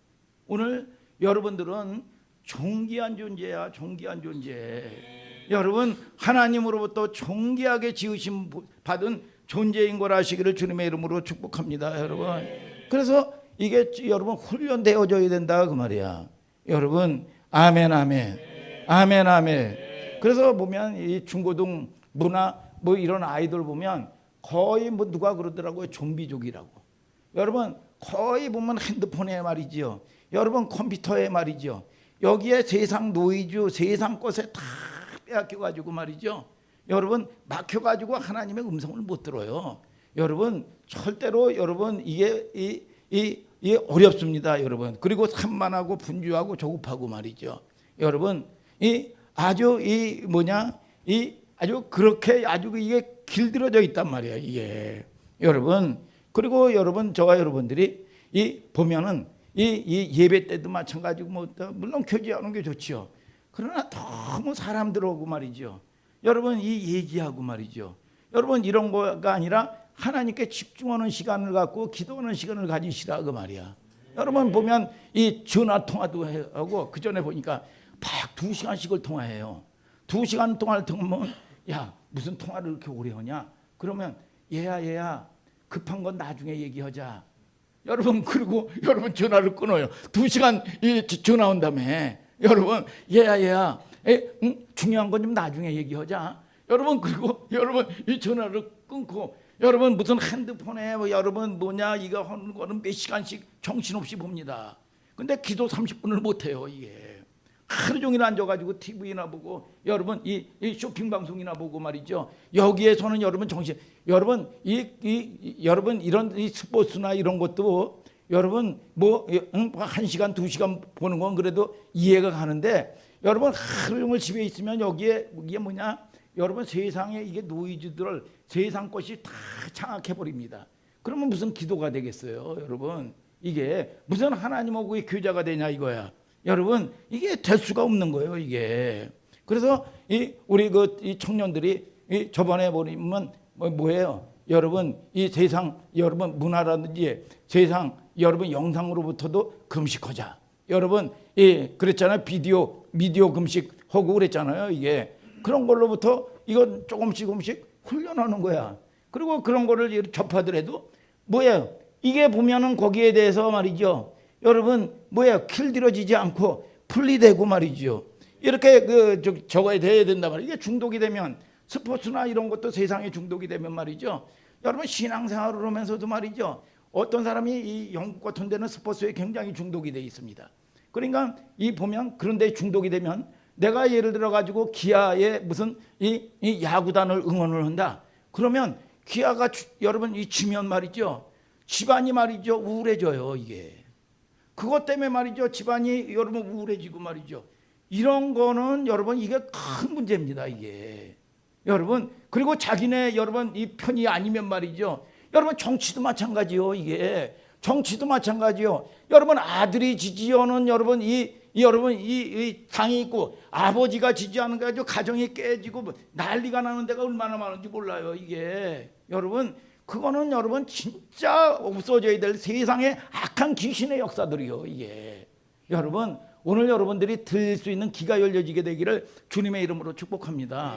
오늘 여러분들은 존귀한 존재야. 존귀한 존재. 여러분 하나님으로부터 존귀하게 지으심 받은 존재인 걸 아시기를 주님의 이름으로 축복합니다. 여러분 그래서 이게 여러분 훈련되어져야 된다 그 말이야. 여러분 아멘. 그래서 보면 이 중고등 문화 뭐 이런 아이들 보면 거의 뭐 누가 그러더라고요. 좀비족이라고. 여러분 거의 보면 핸드폰에 말이죠. 여러분 컴퓨터에 말이죠. 여기에 세상 노이즈 세상 것에 다 빼앗겨가지고 말이죠. 여러분 막혀가지고 하나님의 음성을 못 들어요. 여러분 절대로 여러분 이게 어렵습니다. 여러분 그리고 산만하고 분주하고 조급하고 말이죠. 여러분 아주 그렇게 아주 이게 길들어져 있단 말이에요. 이게 여러분 그리고 여러분 저와 여러분들이 보면은 이 예배 때도 마찬가지고 뭐 물론 교제하는 게 좋지요. 그러나 너무 사람들하고 말이죠. 여러분 이 얘기하고 말이죠. 여러분 이런 거가 아니라 하나님께 집중하는 시간을 갖고 기도하는 시간을 가지시라 그 말이야. 여러분 보면 이 전화 통화도 하고 그 전에 보니까 막 2시간씩을 통화해요. 2시간 통화를 통하면 야 무슨 통화를 이렇게 오래 하냐? 그러면 얘야 급한 건 나중에 얘기하자. 여러분 그리고 여러분 전화를 끊어요. 2시간 이 전화 온 다음에 여러분 얘야 중요한 건 좀 나중에 얘기하자. 여러분 그리고 여러분 이 전화를 끊고 여러분 무슨 핸드폰에 뭐 여러분 뭐냐 이거 하는 거는 몇 시간씩 정신없이 봅니다. 근데 기도 30분을 못 해요. 이게 하루 종일 앉아가지고 TV나 보고 여러분 이 쇼핑 방송이나 보고 말이죠. 여기에서는 여러분 여러분 여러분 이런 이 스포츠나 이런 것도 여러분 뭐 1시간 2시간 보는 건 그래도 이해가 가는데 여러분 하루 종일 집에 있으면 여기에 이게 뭐냐 여러분 세상에 이게 노이즈들을 세상 것이 다 장악해 버립니다. 그러면 무슨 기도가 되겠어요, 여러분? 이게 무슨 하나님하고의 교제가 되냐 이거야. 여러분 이게 될 수가 없는 거예요, 이게. 그래서 우리 이 청년들이 저번에 보면 뭐예요? 여러분 이 세상 여러분 문화라든지 세상 여러분 영상으로부터도 금식하자. 여러분 그랬잖아요. 미디어 금식하고 그랬잖아요. 이게 그런 걸로부터 이건 조금씩 훈련하는 거야. 그리고 그런 거를 접하더라도 뭐예요? 이게 보면은 거기에 대해서 말이죠. 여러분 뭐예요? 길들여지지 않고 분리되고 말이죠. 이렇게 저거에 대해야 된단 말이에요. 이게 중독이 되면 스포츠나 이런 것도 세상에 중독이 되면 말이죠. 여러분 신앙생활을 하면서도 말이죠. 어떤 사람이 이 영국 같은 데는 스포츠에 굉장히 중독이 돼 있습니다. 그러니까 이 보면 그런 데 중독이 되면 내가 예를 들어 가지고 기아의 무슨 이 야구단을 응원을 한다. 그러면 기아가 여러분 이 지면 말이죠. 집안이 말이죠. 우울해져요, 이게. 그것 때문에 말이죠. 집안이 여러분 우울해지고 말이죠. 이런 거는 여러분 이게 큰 문제입니다, 이게. 여러분 그리고 자기네 여러분 이 편이 아니면 말이죠. 여러분 정치도 마찬가지요, 이게. 정치도 마찬가지요. 여러분 아들이 지지하는 여러분 여러분 이 당이 있고 아버지가 지지하는 거 가지고 가정이 깨지고 난리가 나는 데가 얼마나 많은지 몰라요, 이게. 여러분 그거는 여러분 진짜 없어져야 될 세상의 악한 귀신의 역사들이요, 이게. 여러분 오늘 여러분들이 들릴 수 있는 귀가 열려지게 되기를 주님의 이름으로 축복합니다.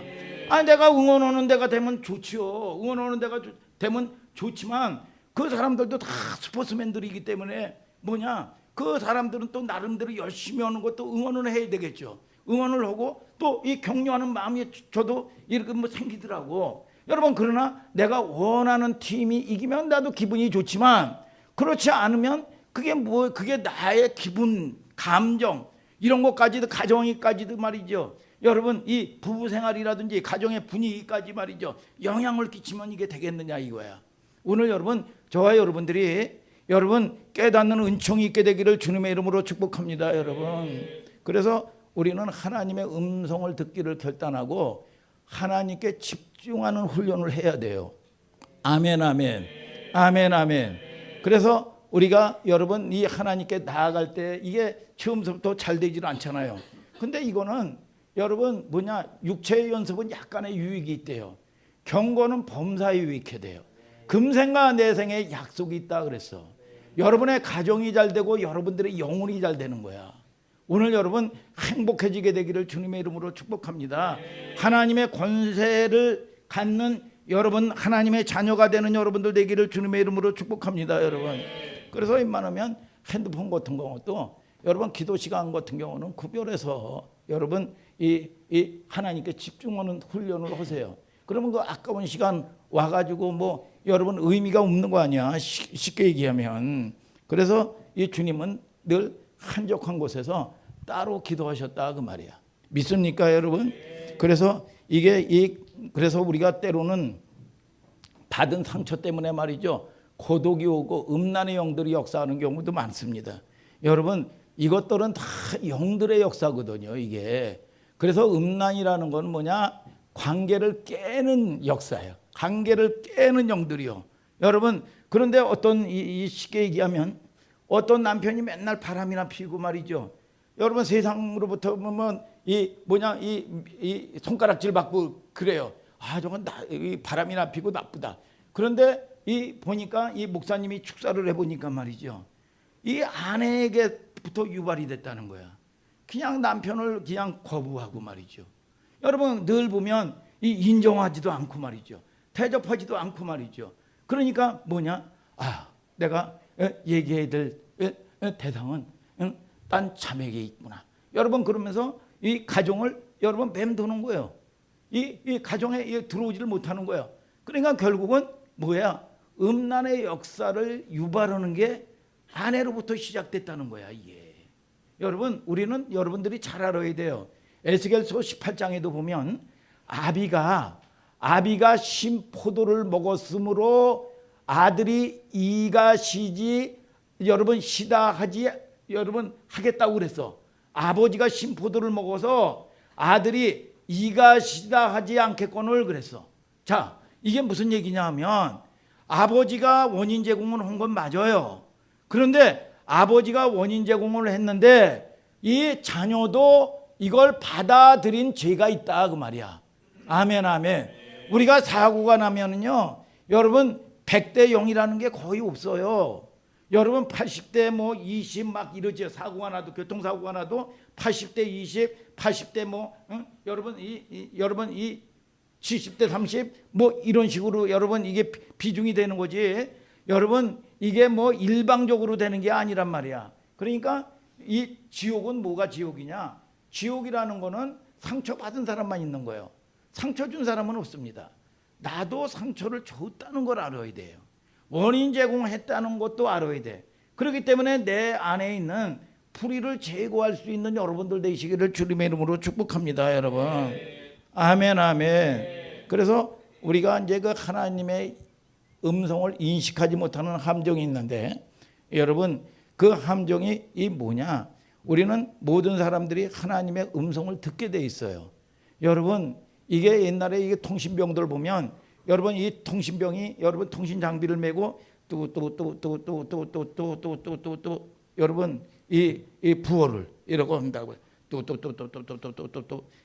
아니 내가 응원하는 데가 되면 좋지요. 응원하는 데가 되면 좋지만 그 사람들도 다 스포츠맨들이기 때문에 뭐냐 그 사람들은 또 나름대로 열심히 하는 것도 응원을 해야 되겠죠. 응원을 하고 또 이 격려하는 마음이 저도 이렇게 뭐 생기더라고. 여러분 그러나 내가 원하는 팀이 이기면 나도 기분이 좋지만 그렇지 않으면 그게 나의 기분, 감정 이런 것까지도 가정이까지도 말이죠. 여러분 이 부부 생활이라든지 가정의 분위기까지 말이죠. 영향을 끼치면 이게 되겠느냐 이거야. 오늘 여러분 저와 여러분들이 여러분 깨닫는 은총이 있게 되기를 주님의 이름으로 축복합니다, 여러분. 그래서 우리는 하나님의 음성을 듣기를 결단하고 하나님께 집중하는 훈련을 해야 돼요. 아멘, 아멘, 아멘, 아멘. 그래서 우리가 여러분 이 하나님께 나아갈 때 이게 처음부터 잘 되질 않잖아요. 근데 이거는 여러분 뭐냐 육체의 연습은 약간의 유익이 있대요. 경건은 범사에 유익해 돼요. 금생과 내생에 약속이 있다 그랬어. 여러분의 가정이 잘 되고 여러분들의 영혼이 잘 되는 거야. 오늘 여러분 행복해지게 되기를 주님의 이름으로 축복합니다. 하나님의 권세를 갖는 여러분 하나님의 자녀가 되는 여러분들 되기를 주님의 이름으로 축복합니다, 여러분. 그래서 웬만하면 핸드폰 같은 경우도 여러분 기도 시간 같은 경우는 구별해서 여러분 이 하나님께 집중하는 훈련을 하세요. 그러면 그 아까운 시간 와가지고 뭐 여러분 의미가 없는 거 아니야, 쉽게 얘기하면. 그래서 이 주님은 늘 한적한 곳에서 따로 기도하셨다 그 말이야. 믿습니까, 여러분? 그래서 그래서 우리가 때로는 받은 상처 때문에 말이죠. 고독이 오고 음란의 영들이 역사하는 경우도 많습니다. 여러분 이것들은 다 영들의 역사거든요, 이게. 그래서 음란이라는 건 뭐냐? 관계를 깨는 역사예요. 관계를 깨는 영들이요. 여러분 그런데 어떤 이 쉽게 얘기하면 어떤 남편이 맨날 바람이나 피우고 말이죠. 여러분 세상으로부터 보면 이 손가락질 받고 그래요. 아, 저건 이 바람이 나피고 나쁘다. 그런데 보니까 이 목사님이 축사를 해보니까 말이죠. 이 아내에게부터 유발이 됐다는 거야. 그냥 남편을 그냥 거부하고 말이죠. 여러분 늘 보면 인정하지도 않고 말이죠. 대접하지도 않고 말이죠. 그러니까 뭐냐? 아, 내가 얘기해야 될 대상은 딴 자매에게 있구나. 여러분 그러면서 이 가정을 여러분 맴도는 거예요. 이 가정에 들어오지를 못하는 거예요. 그러니까 결국은 뭐야? 음란의 역사를 유발하는 게 아내로부터 시작됐다는 거야 이게. 여러분 우리는 여러분들이 잘 알아야 돼요. 에스겔서 18장에도 보면 아비가 신포도를 먹었으므로 아들이 이가 시지 여러분 시다 하지 여러분 하겠다고 그랬어. 아버지가 신포도를 먹어서 아들이 이가 시다 하지 않겠거늘 그랬어. 자, 이게 무슨 얘기냐 하면 아버지가 원인 제공을 한 건 맞아요. 그런데 아버지가 원인 제공을 했는데 이 자녀도 이걸 받아들인 죄가 있다 그 말이야. 아멘 아멘. 우리가 사고가 나면은요 여러분 100대 0이라는 게 거의 없어요. 여러분 80대 20 막 이러죠. 사고가 나도 교통사고가 나도 80대 20 80대 여러분 여러분 70대 30 이런 식으로 여러분 이게 비중이 되는 거지. 여러분 이게 일방적으로 되는 게 아니란 말이야. 그러니까 이 지옥은 뭐가 지옥이냐? 지옥이라는 거는 상처받은 사람만 있는 거예요. 상처 준 사람은 없습니다. 나도 상처를 줬다는 걸 알아야 돼요. 원인 제공했다는 것도 알아야 돼. 그렇기 때문에 내 안에 있는 불의를 제거할 수 있는 여러분들 되시기를 주님의 이름으로 축복합니다, 여러분. 아멘, 아멘. 그래서 우리가 이제 그 하나님의 음성을 인식하지 못하는 함정이 있는데, 여러분 그 함정이 이 뭐냐? 우리는 모든 사람들이 하나님의 음성을 듣게 돼 있어요. 여러분 이게 옛날에 이게 통신병들 보면 여러분 이 통신병이 여러분 통신 장비를 메고 또 여러분 이 부호를 이러고 한다고 또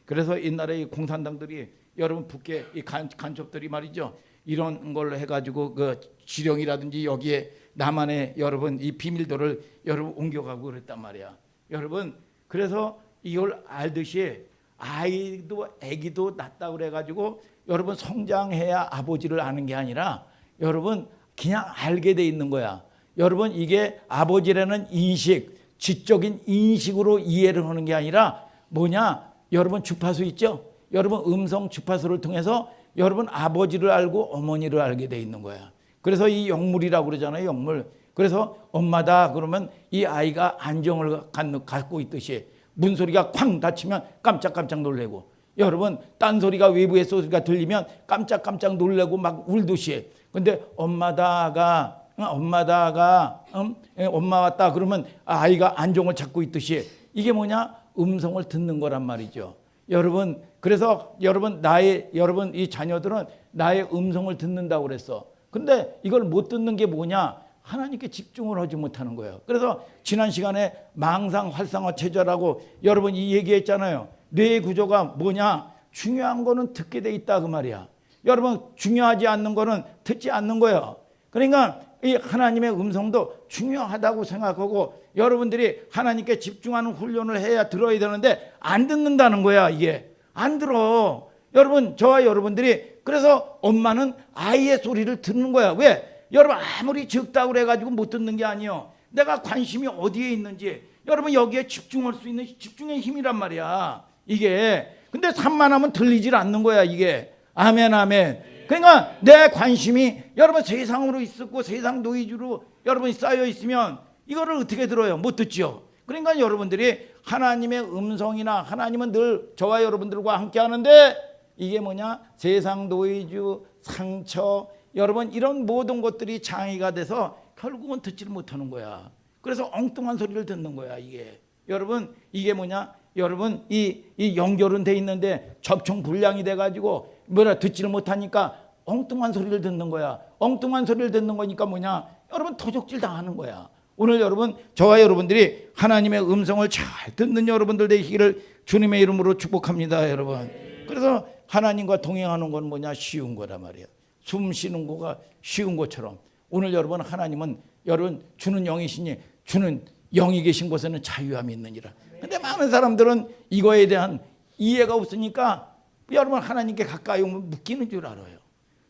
그래서 옛날에 이 공산당들이 여러분 북계 이 간첩들이 말이죠 이런 걸로 해가지고 그 지령이라든지 여기에 남한의 여러분 이 비밀도를 여러분 옮겨가고 그랬단 말이야. 여러분 그래서 이걸 알듯이 아기도 낳았다고 그래가지고 여러분 성장해야 아버지를 아는 게 아니라 여러분 그냥 알게 돼 있는 거야. 여러분 이게 아버지라는 인식, 지적인 인식으로 이해를 하는 게 아니라 뭐냐? 여러분 주파수 있죠? 여러분 음성 주파수를 통해서 여러분 아버지를 알고 어머니를 알게 돼 있는 거야. 그래서 이 영물이라고 그러잖아요. 영물. 그래서 엄마다 그러면 이 아이가 안정을 갖고 있듯이 문소리가 쾅 닫히면 깜짝깜짝 놀래고 여러분 딴소리가 외부의 소리가 들리면 깜짝깜짝 놀래고 막 울듯이. 근데 엄마 왔다 그러면 아이가 안정을 찾고 있듯이 이게 뭐냐? 음성을 듣는 거란 말이죠. 여러분 그래서 여러분 이 자녀들은 나의 음성을 듣는다고 그랬어. 근데 이걸 못 듣는 게 뭐냐? 하나님께 집중을 하지 못하는 거예요. 그래서 지난 시간에 망상 활성화 체제라고 여러분 이 얘기했잖아요. 뇌 구조가 뭐냐? 중요한 거는 듣게 돼 있다 그 말이야. 여러분 중요하지 않는 거는 듣지 않는 거예요. 그러니까 이 하나님의 음성도 중요하다고 생각하고 여러분들이 하나님께 집중하는 훈련을 해야 들어야 되는데 안 듣는다는 거야. 이게 안 들어. 여러분 저와 여러분들이 그래서 엄마는 아이의 소리를 듣는 거야. 왜? 여러분 아무리 적다고 그래가지고 못 듣는 게 아니에요. 내가 관심이 어디에 있는지 여러분 여기에 집중할 수 있는 집중의 힘이란 말이야. 이게 근데 산만하면 들리질 않는 거야 이게. 아멘 아멘. 그러니까 내 관심이 여러분 세상으로 있었고 세상 노이즈로 여러분이 쌓여 있으면 이거를 어떻게 들어요? 못 듣죠. 그러니까 여러분들이 하나님의 음성이나 하나님은 늘 저와 여러분들과 함께 하는데 이게 뭐냐? 세상 노이즈, 상처 여러분 이런 모든 것들이 장애가 돼서 결국은 듣지를 못하는 거야. 그래서 엉뚱한 소리를 듣는 거야 이게. 여러분 이게 뭐냐? 여러분 이 연결은 돼 있는데 접촉 불량이 돼가지고 듣지를 못하니까 엉뚱한 소리를 듣는 거야. 엉뚱한 소리를 듣는 거니까 뭐냐? 여러분 도적질 당하는 거야. 오늘 여러분 저와 여러분들이 하나님의 음성을 잘 듣는 여러분들 되시기를 주님의 이름으로 축복합니다, 여러분. 그래서 하나님과 동행하는 건 뭐냐? 쉬운 거란 말이에요. 숨 쉬는 거가 쉬운 것처럼 오늘 여러분 하나님은 여러분 주는 영이시니 주는 영이 계신 곳에는 자유함이 있느니라. 근데 많은 사람들은 이거에 대한 이해가 없으니까 여러분 하나님께 가까이 오면 묶이는 줄 알아요.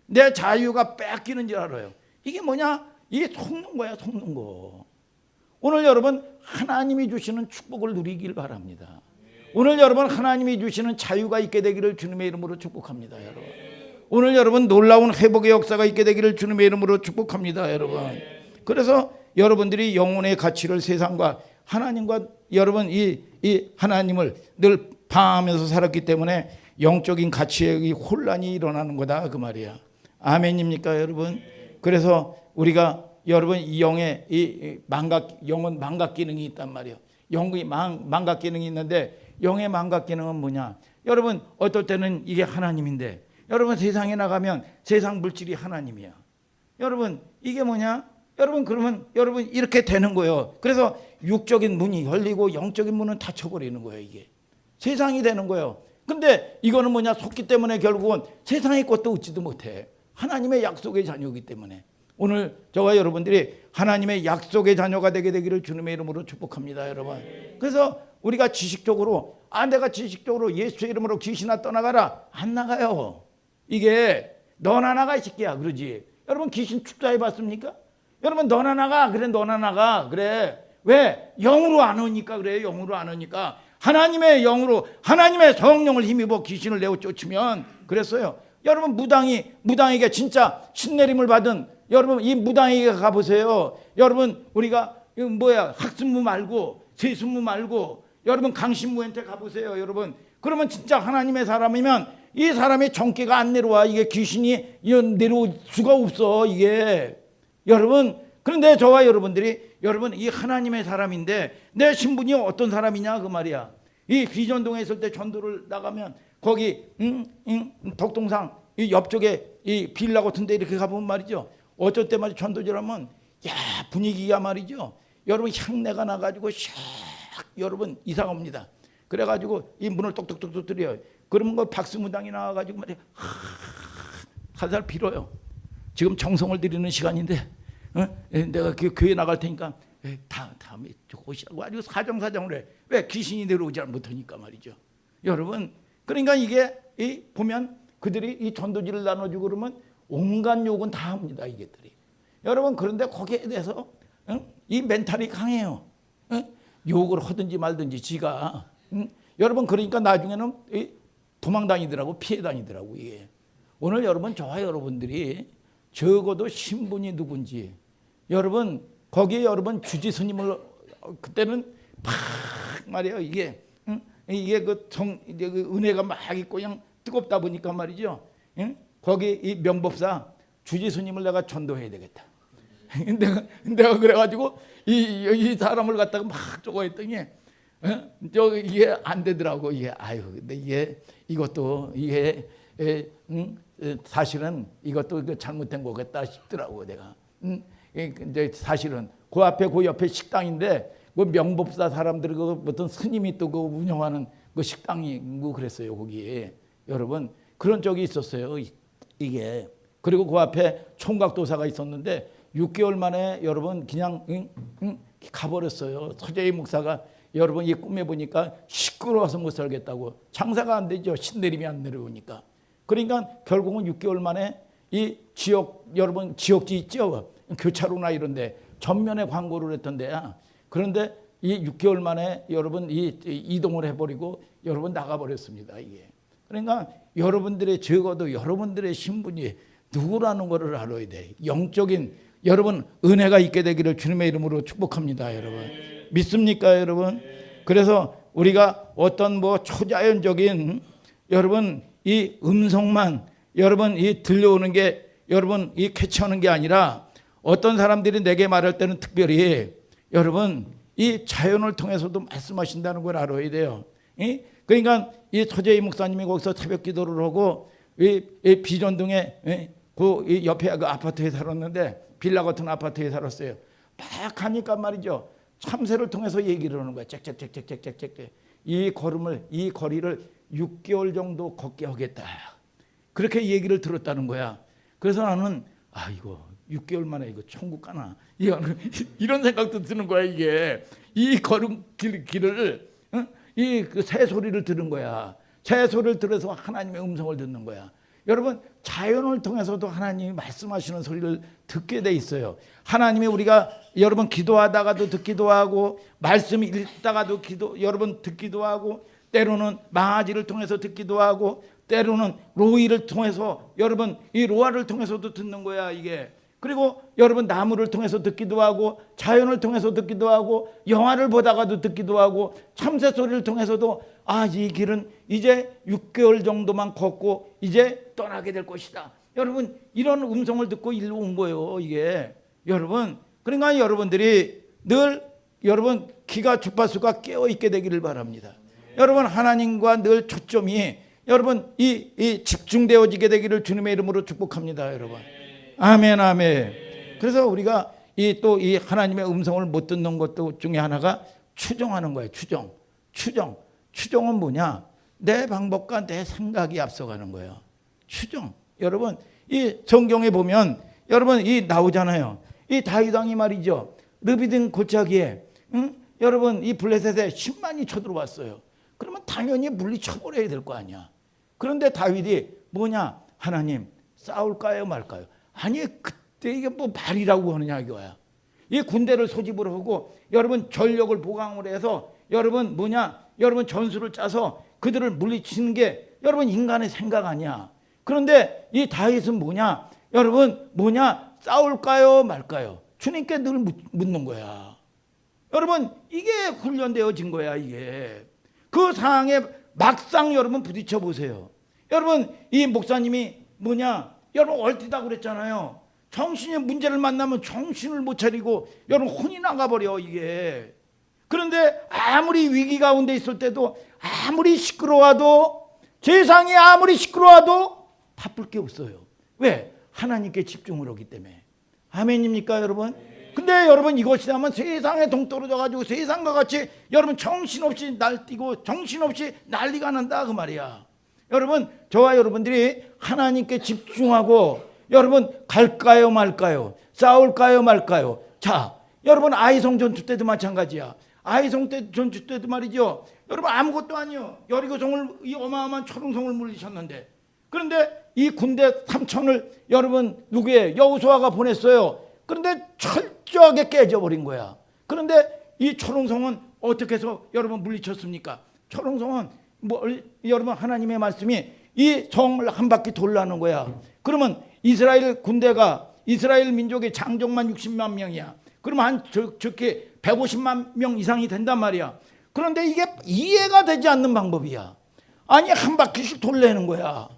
내 자유가 뺏기는 줄 알아요. 이게 뭐냐? 이게 속는 거야, 속는 거. 오늘 여러분 하나님이 주시는 축복을 누리길 바랍니다. 오늘 여러분 하나님이 주시는 자유가 있게 되기를 주님의 이름으로 축복합니다, 여러분. 오늘 여러분 놀라운 회복의 역사가 있게 되기를 주님의 이름으로 축복합니다, 여러분. 그래서 여러분들이 영혼의 가치를 세상과 하나님과 여러분 이 하나님을 늘 방하면서 살았기 때문에 영적인 가치에 이 혼란이 일어나는 거다 그 말이야. 아멘입니까, 여러분? 그래서 우리가 여러분 이 영의 영은 망각 기능이 있단 말이에요. 영의 망각 기능이 있는데 영의 망각 기능은 뭐냐? 여러분 어떨 때는 이게 하나님인데 여러분 세상에 나가면 세상 물질이 하나님이야. 여러분 이게 뭐냐? 여러분 그러면 여러분 이렇게 되는 거예요. 그래서 육적인 문이 열리고 영적인 문은 닫혀버리는 거예요. 이게 세상이 되는 거예요. 근데 이거는 뭐냐? 속기 때문에 결국은 세상의 것도 얻지도 못해. 하나님의 약속의 자녀이기 때문에 오늘 저와 여러분들이 하나님의 약속의 자녀가 되게 되기를 주님의 이름으로 축복합니다, 여러분. 그래서 우리가 지식적으로 내가 지식적으로 예수의 이름으로 귀신아 떠나가라 안 나가요. 이게 너나 나가 이 새끼야 그러지. 여러분 귀신 축사해 봤습니까? 여러분 너나 나가 그래, 너나 나가 그래. 왜? 영으로 안 오니까 그래. 영으로 안 오니까 하나님의 영으로 하나님의 성령을 힘입어 귀신을 내어 쫓으면 그랬어요. 여러분 무당에게 진짜 신내림을 받은 여러분 이 무당에게 가보세요. 여러분 우리가 학습무 말고 세습무 말고 여러분 강신무한테 가보세요. 여러분 그러면 진짜 하나님의 사람이면 이 사람의 정기가 안 내려와. 이게 귀신이 내려올 수가 없어 이게. 여러분 그런데 저와 여러분들이 여러분 이 하나님의 사람인데 내 신분이 어떤 사람이냐 그 말이야. 이 비전동에 있을 때 전도를 나가면 거기 덕동상 이 옆쪽에 이 빌라 같은 데 이렇게 가보면 말이죠. 어쩔 때 말이죠. 전도지라면 분위기가 말이죠. 여러분 향내가 나가지고 샥 여러분 이사가 옵니다. 그래가지고 이 문을 똑똑똑똑 들여요. 그러면 그 박수무당이 나와가지고 말이야 살살 빌어요. 지금 정성을 드리는 시간인데 내가 교회 나갈 테니까 다음에 오시라고 아주 사정사정을 해. 왜? 귀신이 내려오지 못하니까 말이죠. 여러분 그러니까 이게 보면 그들이 이 전도지를 나눠주고 그러면 온갖 욕은 다 합니다. 이게들이. 여러분 그런데 거기에 대해서 이 멘탈이 강해요. 욕을 하든지 말든지 지가. 여러분 그러니까 나중에는 도망다니더라고, 피해 다니더라고 이게. 오늘 여러분 저와 여러분들이 적어도 신분이 누군지 여러분 거기에 여러분 주지 스님을 그때는 막 말이에요. 이게 그 은혜가 막 있고 그냥 뜨겁다 보니까 말이죠. 거기 이 명법사 주지 스님을 내가 전도해야 되겠다. 내가 그래가지고 이 사람을 갖다가 막 저거 했더니 이게 안 되더라고. 이게 근데 이것도 사실은 이것도 잘못된 거겠다 싶더라고 내가. 이제 사실은 그 앞에 그 옆에 식당인데 그 명법사 사람들 그 어떤 스님이 또 그 운영하는 그 식당이 뭐 그랬어요 거기에. 여러분 그런 적이 있었어요 이게. 그리고 그 앞에 총각도사가 있었는데 6개월 만에 여러분 그냥 가버렸어요. 서재희 목사가 여러분 이 꿈에 보니까 시끄러워서 못 살겠다고. 장사가 안 되죠. 신내림이 안 내려오니까. 그러니까 결국은 6개월 만에 이 지역 여러분 지역지 있죠. 교차로나 이런데 전면에 광고를 했던데야. 그런데 이 6개월 만에 여러분 이동을 해버리고 여러분 나가버렸습니다. 이게. 그러니까 여러분들의 적어도 여러분들의 신분이 누구라는 것을 알아야 돼. 영적인 여러분 은혜가 있게 되기를 주님의 이름으로 축복합니다. 여러분 믿습니까 여러분? 그래서 우리가 어떤 초자연적인 여러분 이 음성만 여러분 이 들려오는 게 여러분 이 캐치하는 게 아니라 어떤 사람들이 내게 말할 때는 특별히 여러분 이 자연을 통해서도 말씀하신다는 걸 알아야 돼요. 그러니까 이 서재희 목사님이 거기서 새벽 기도를 하고 이 비전동에 그 옆에 그 아파트에 살았는데 빌라 같은 아파트에 살았어요. 막 하니까 말이죠. 참새를 통해서 얘기를 하는 거야. 짹짹짹짹짹짹. 이 거리를 6개월 정도 걷게 하겠다. 그렇게 얘기를 들었다는 거야. 그래서 나는 이거 6개월 만에 이거 천국 가나 이런 생각도 드는 거야. 이게 이 걸음 길을 이 새 소리를 들은 거야. 새 소리를 들어서 하나님의 음성을 듣는 거야. 여러분 자연을 통해서도 하나님이 말씀하시는 소리를 듣게 돼 있어요. 하나님이 우리가 여러분 기도하다가도 듣기도 하고 말씀 읽다가도 여러분 듣기도 하고 때로는 망아지를 통해서 듣기도 하고 때로는 로이를 통해서 여러분 이 로아를 통해서도 듣는 거야 이게. 그리고 여러분 나무를 통해서 듣기도 하고 자연을 통해서 듣기도 하고 영화를 보다가도 듣기도 하고 참새 소리를 통해서도 이 길은 이제 6개월 정도만 걷고 이제 떠나게 될 것이다. 여러분 이런 음성을 듣고 일로 온 거예요 이게. 여러분 그러니까 여러분들이 늘 여러분 기가 주파수가 깨어 있게 되기를 바랍니다. 여러분 하나님과 늘 초점이 여러분 이 집중되어지게 되기를 주님의 이름으로 축복합니다. 여러분 아멘 아멘. 그래서 우리가 이 하나님의 음성을 못 듣는 것도 중에 하나가 추정하는 거예요. 추정은 뭐냐? 내 방법과 내 생각이 앞서가는 거예요. 추정. 여러분 이 성경에 보면 여러분 이 나오잖아요. 이 다윗 왕이 말이죠. 르비딤 골짜기에 여러분 이 블레셋에 10만이 쳐들어왔어요. 그러면 당연히 물리쳐버려야 될 거 아니야. 그런데 다윗이 뭐냐? 하나님 싸울까요 말까요? 아니 그때 이게 뭐 말이라고 하느냐 이거야. 이 군대를 소집을 하고 여러분 전력을 보강을 해서 여러분 뭐냐? 여러분 전술을 짜서 그들을 물리치는 게 여러분 인간의 생각 아니야. 그런데 이 다윗은 뭐냐? 여러분 뭐냐? 싸울까요 말까요? 주님께 늘 묻는 거야. 여러분 이게 훈련되어진 거야 이게. 그 상황에 막상 여러분 부딪혀 보세요. 여러분 이 목사님이 뭐냐? 여러분 얼티다 그랬잖아요. 정신의 문제를 만나면 정신을 못 차리고 여러분 혼이 나가버려 이게. 그런데 아무리 위기 가운데 있을 때도 아무리 시끄러워도 세상이 아무리 시끄러워도 바쁠 게 없어요. 왜? 하나님께 집중을 하기 때문에. 아멘입니까 여러분? 근데 여러분 이것이 하면 세상에 동떨어져 가지고 세상과 같이 여러분 정신없이 날뛰고 정신없이 난리가 난다 그 말이야. 여러분 저와 여러분들이 하나님께 집중하고 여러분 갈까요 말까요? 싸울까요 말까요? 자 여러분 아이성 전투 때도 마찬가지야. 아이성 전투 때도 말이죠. 여러분 아무것도 아니요. 여리고성을 이 어마어마한 초롱성을 물리쳤는데 그런데 이 군대 3천을 여러분 누구의 여호수아가 보냈어요. 그런데 철저하게 깨져버린 거야. 그런데 이 초롱성은 어떻게 해서 여러분 물리쳤습니까? 초롱성은 여러분 하나님의 말씀이 이 성을 한 바퀴 돌라는 거야. 그러면 이스라엘 군대가 이스라엘 민족의 장정만 60만 명이야. 그러면 한 적게 150만 명 이상이 된단 말이야. 그런데 이게 이해가 되지 않는 방법이야. 아니 한 바퀴씩 돌래는 거야.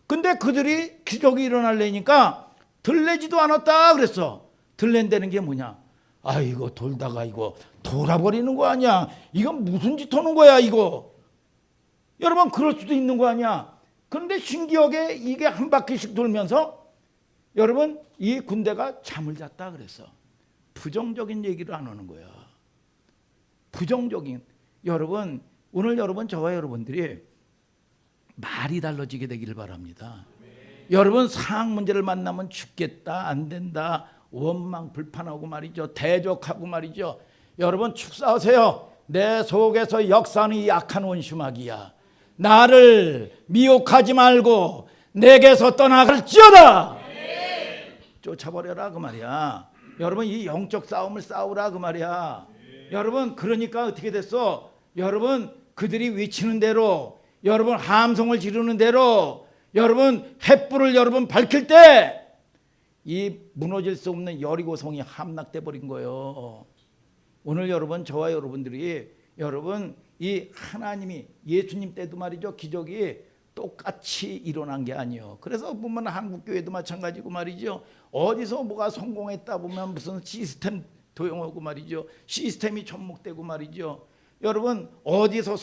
근데 그들이 기적이 일어나려니까 들레지도 않았다 그랬어. 들랜다는 게 뭐냐? 이거 돌다가 이거 돌아버리는 거 아니야. 이건 무슨 짓 하는 거야 이거. 여러분 그럴 수도 있는 거 아니야. 그런데 신기하게 이게 한 바퀴씩 돌면서 여러분 이 군대가 잠을 잤다 그랬어. 부정적인 얘기를 안 하는 거야. 부정적인. 여러분 오늘 여러분 저와 여러분들이 말이 달라지게 되기를 바랍니다. 여러분 상황 문제를 만나면 죽겠다 안 된다 원망 불판하고 말이죠. 대적하고 말이죠. 여러분 축사하세요. 내 속에서 역사는 약한 원수마귀야. 나를 미혹하지 말고 내게서 떠나갈지어다. 쫓아버려라 그 말이야. 여러분 이 영적 싸움을 싸우라 그 말이야. 여러분 그러니까 어떻게 됐어? 여러분 그들이 외치는 대로 여러분 함성을 지르는 대로 여러분 횃불을 여러분 밝힐 때 이 무너질 수 없는 여리고성이 함락돼 버린 거예요. 오늘 여러분 저와 여러분들이 여러분 이 하나님이 예수님 때도 말이죠. 기적이 똑같이 일어난 게 아니에요. 그래서 보면 한국교회도 마찬가지고 말이죠. 어디서 뭐가 성공했다 보면 무슨 시스템 도용하고 말이죠. 시스템이 접목되고 말이죠. 여러분 어디서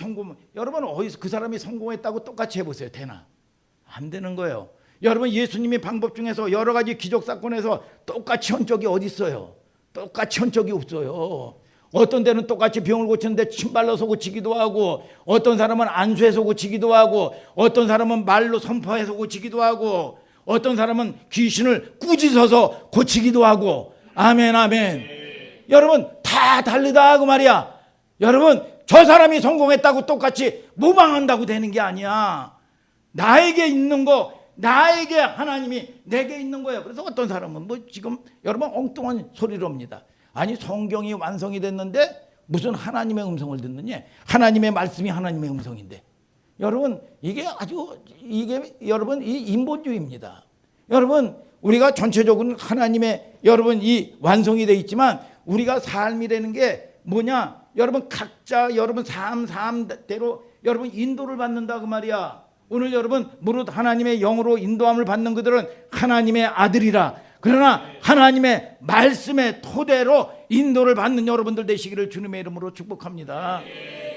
여러분 어디서 그 사람이 성공했다고 똑같이 해보세요. 되나? 안 되는 거예요. 여러분 예수님의 방법 중에서 여러 가지 기적 사건에서 똑같이 한 적이 어디 있어요? 똑같이 한 적이 없어요. 어떤 데는 똑같이 병을 고치는데 침발로서 고치기도 하고, 어떤 사람은 안수해서 고치기도 하고, 어떤 사람은 말로 선포해서 고치기도 하고, 어떤 사람은 귀신을 꾸짖어서 고치기도 하고. 아멘 아멘. 여러분 다 다르다 그 말이야. 여러분 저 사람이 성공했다고 똑같이 모방한다고 되는 게 아니야. 나에게 있는 거, 나에게 하나님이 내게 있는 거예요. 그래서 어떤 사람은 뭐 지금 여러분 엉뚱한 소리를 합니다. 아니 성경이 완성이 됐는데 무슨 하나님의 음성을 듣느냐? 하나님의 말씀이 하나님의 음성인데. 여러분 이게 아주 이게 여러분 이 인본주의입니다. 여러분 우리가 전체적으로 하나님의 여러분 이 완성이 되어 있지만 우리가 삶이라는 게 뭐냐? 여러분 각자 여러분 삶대로 여러분 인도를 받는다 그 말이야. 오늘 여러분 무릇 하나님의 영으로 인도함을 받는 그들은 하나님의 아들이라. 그러나 하나님의 말씀의 토대로 인도를 받는 여러분들 되시기를 주님의 이름으로 축복합니다.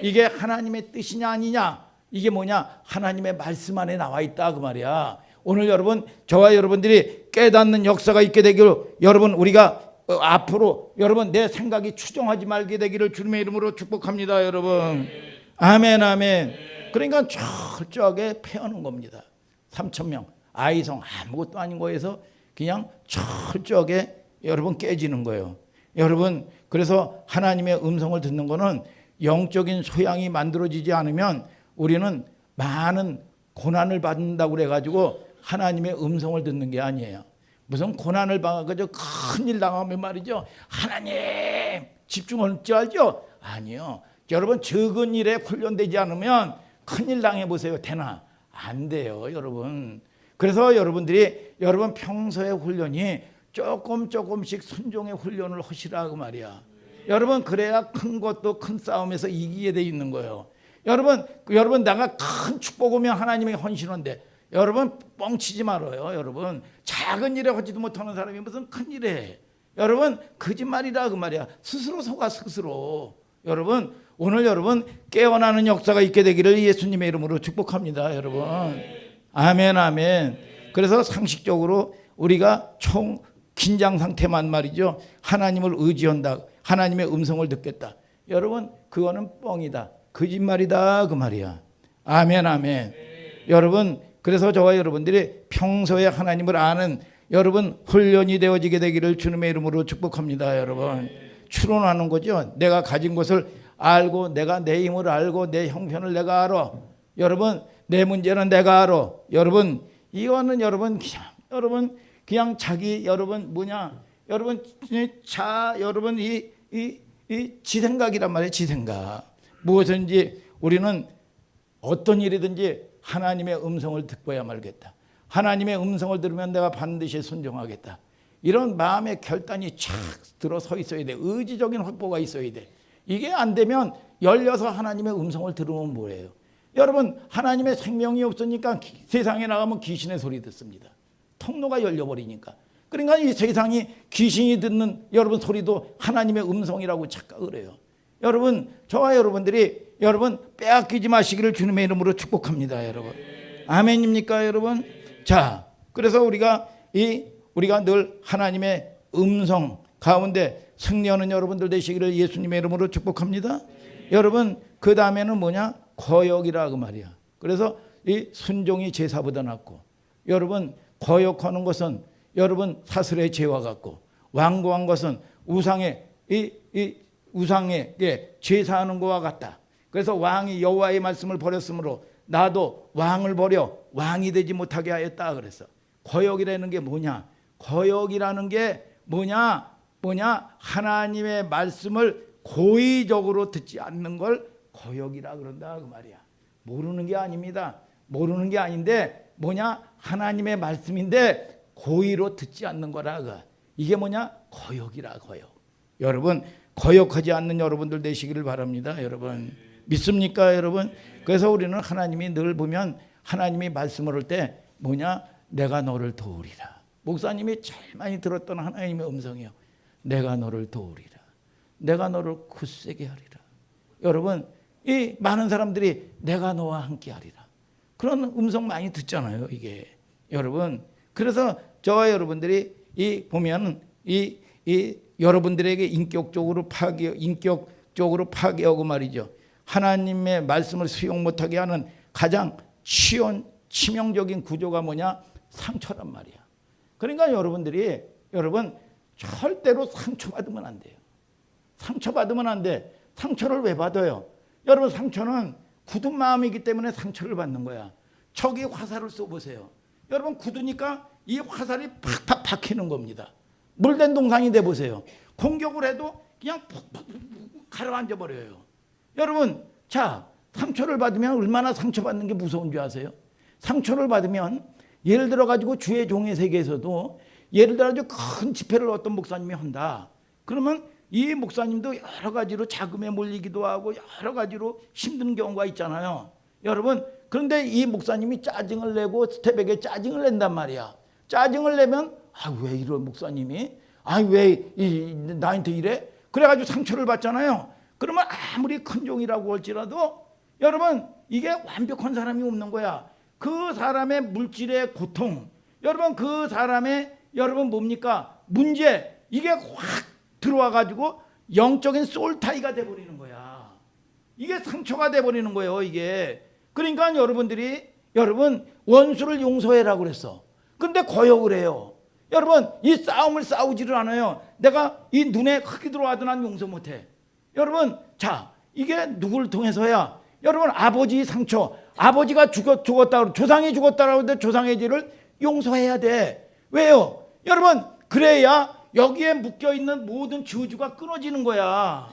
이게 하나님의 뜻이냐 아니냐? 이게 뭐냐? 하나님의 말씀 안에 나와 있다 그 말이야. 오늘 여러분 저와 여러분들이 깨닫는 역사가 있게 되기를 여러분 우리가 앞으로 여러분 내 생각이 추종하지 말게 되기를 주님의 이름으로 축복합니다. 여러분 아멘 아멘. 그러니까 철저하게 패하는 겁니다. 3,000명 아이성 아무것도 아닌 거에서 그냥 철저하게 여러분 깨지는 거예요. 여러분 그래서 하나님의 음성을 듣는 거는 영적인 소양이 만들어지지 않으면 우리는 많은 고난을 받는다고 그래가지고 하나님의 음성을 듣는 게 아니에요. 무슨 고난을 받아가지고 큰일 당하면 말이죠. 하나님 집중할 줄 알죠? 아니요. 여러분 적은 일에 훈련되지 않으면 큰일 당해보세요. 되나? 안 돼요 여러분. 그래서 여러분들이 여러분 평소의 훈련이 조금씩 순종의 훈련을 하시라고 말이야. 여러분 그래야 큰 것도 큰 싸움에서 이기게 돼 있는 거예요. 여러분 내가 큰 축복 오면 하나님의 헌신한데 여러분 뻥치지 말아요. 여러분 작은 일에 하지도 못하는 사람이 무슨 큰 일에. 여러분 거짓말이라 그 말이야. 스스로 속아 스스로. 여러분 오늘 여러분 깨어나는 역사가 있게 되기를 예수님의 이름으로 축복합니다. 여러분 아멘 아멘. 그래서 상식적으로 우리가 총 긴장 상태만 말이죠. 하나님을 의지한다. 하나님의 음성을 듣겠다. 여러분 그거는 뻥이다. 거짓말이다 그 말이야. 아멘 아멘. 여러분 그래서 저와 여러분들이 평소에 하나님을 아는 여러분 훈련이 되어지게 되기를 주님의 이름으로 축복합니다. 여러분 추론하는 거죠. 내가 가진 것을 알고 내가 내 힘을 알고 내 형편을 내가 알아. 여러분 내 문제는 내가 알아. 여러분 이거는 여러분 그냥 자기 여러분 뭐냐 여러분 여러분 이 지생각이란 말이에요. 지생각. 무엇인지 우리는 어떤 일이든지 하나님의 음성을 듣고야 말겠다. 하나님의 음성을 들으면 내가 반드시 순종하겠다. 이런 마음의 결단이 착 들어서 있어야 돼. 의지적인 확보가 있어야 돼. 이게 안 되면 열려서 하나님의 음성을 들으면 뭐예요? 여러분 하나님의 생명이 없으니까 세상에 나가면 귀신의 소리 듣습니다. 통로가 열려버리니까. 그러니까 이 세상이 귀신이 듣는 여러분 소리도 하나님의 음성이라고 착각을 해요. 여러분 저와 여러분들이 여러분 빼앗기지 마시기를 주님의 이름으로 축복합니다. 여러분 아멘입니까 여러분? 자 그래서 우리가 늘 하나님의 음성 가운데 승리하는 여러분들 되시기를 예수님의 이름으로 축복합니다. 여러분 그 다음에는 뭐냐? 거역이라 그 말이야. 그래서 이 순종이 제사보다 낫고 여러분 거역하는 것은 여러분 사슬의 죄와 같고 완고한 것은 우상의 우상에게 제사하는 것과 같다. 그래서 왕이 여호와의 말씀을 버렸으므로 나도 왕을 버려 왕이 되지 못하게 하였다. 그래서 거역이라는 게 뭐냐? 거역이라는 게 뭐냐? 하나님의 말씀을 고의적으로 듣지 않는 걸 거역이라 그런다 그 말이야. 모르는 게 아닙니다. 모르는 게 아닌데 뭐냐? 하나님의 말씀인데 고의로 듣지 않는 거라. 이게 뭐냐? 거역이라 거역. 여러분 거역하지 않는 여러분들 되시기를 바랍니다. 여러분 믿습니까 여러분? 그래서 우리는 하나님이 늘 보면 하나님이 말씀을 할 때 뭐냐? 내가 너를 도우리라. 목사님이 제일 많이 들었던 하나님의 음성이요. 내가 너를 도우리라. 내가 너를 굳세게 하리라. 여러분 이 많은 사람들이 내가 너와 함께 하리라. 그런 음성 많이 듣잖아요. 이게 여러분 그래서 저와 여러분들이 이 보면 이 여러분들에게 인격적으로 파괴하고 말이죠. 하나님의 말씀을 수용 못하게 하는 가장 치명적인 구조가 뭐냐? 상처란 말이야. 그러니까 여러분 절대로 상처받으면 안 돼요. 상처받으면 안 돼. 상처를 왜 받아요? 여러분 상처는 굳은 마음이기 때문에 상처를 받는 거야. 적이 화살을 쏘보세요. 여러분 굳으니까 이 화살이 팍팍 박히는 겁니다. 물된 동상이 돼보세요. 공격을 해도 그냥 푹푹 가라앉아 버려요. 여러분 자 상처를 받으면 얼마나 상처받는 게 무서운 줄 아세요? 상처를 받으면 예를 들어 가지고 주의 종의 세계에서도 예를 들어 가지고 큰 집회를 어떤 목사님이 한다. 그러면 이 목사님도 여러 가지로 자금에 몰리기도 하고 여러 가지로 힘든 경우가 있잖아요. 여러분 그런데 이 목사님이 짜증을 내고 스텝에게 짜증을 낸단 말이야. 짜증을 내면 왜 이런 목사님이 왜 나한테 이래? 그래가지고 상처를 받잖아요. 그러면 아무리 큰 종이라고 할지라도 여러분 이게 완벽한 사람이 없는 거야. 그 사람의 물질의 고통, 여러분 그 사람의 여러분 뭡니까? 문제, 이게 확 들어와 가지고 영적인 솔타이가 돼버리는 거야. 이게 상처가 돼버리는 거예요. 이게. 그러니까 여러분 원수를 용서해라고 그랬어. 근데 거역을 해요. 여러분 이 싸움을 싸우지를 않아요. 내가 이 눈에 흙이 들어와도 난 용서 못해. 여러분 자 이게 누구를 통해서야? 여러분 아버지 상처, 아버지가 죽었다고 조상이 죽었다고 하는데 조상의 죄를 용서해야 돼. 왜요? 여러분 그래야 여기에 묶여있는 모든 저주가 끊어지는 거야.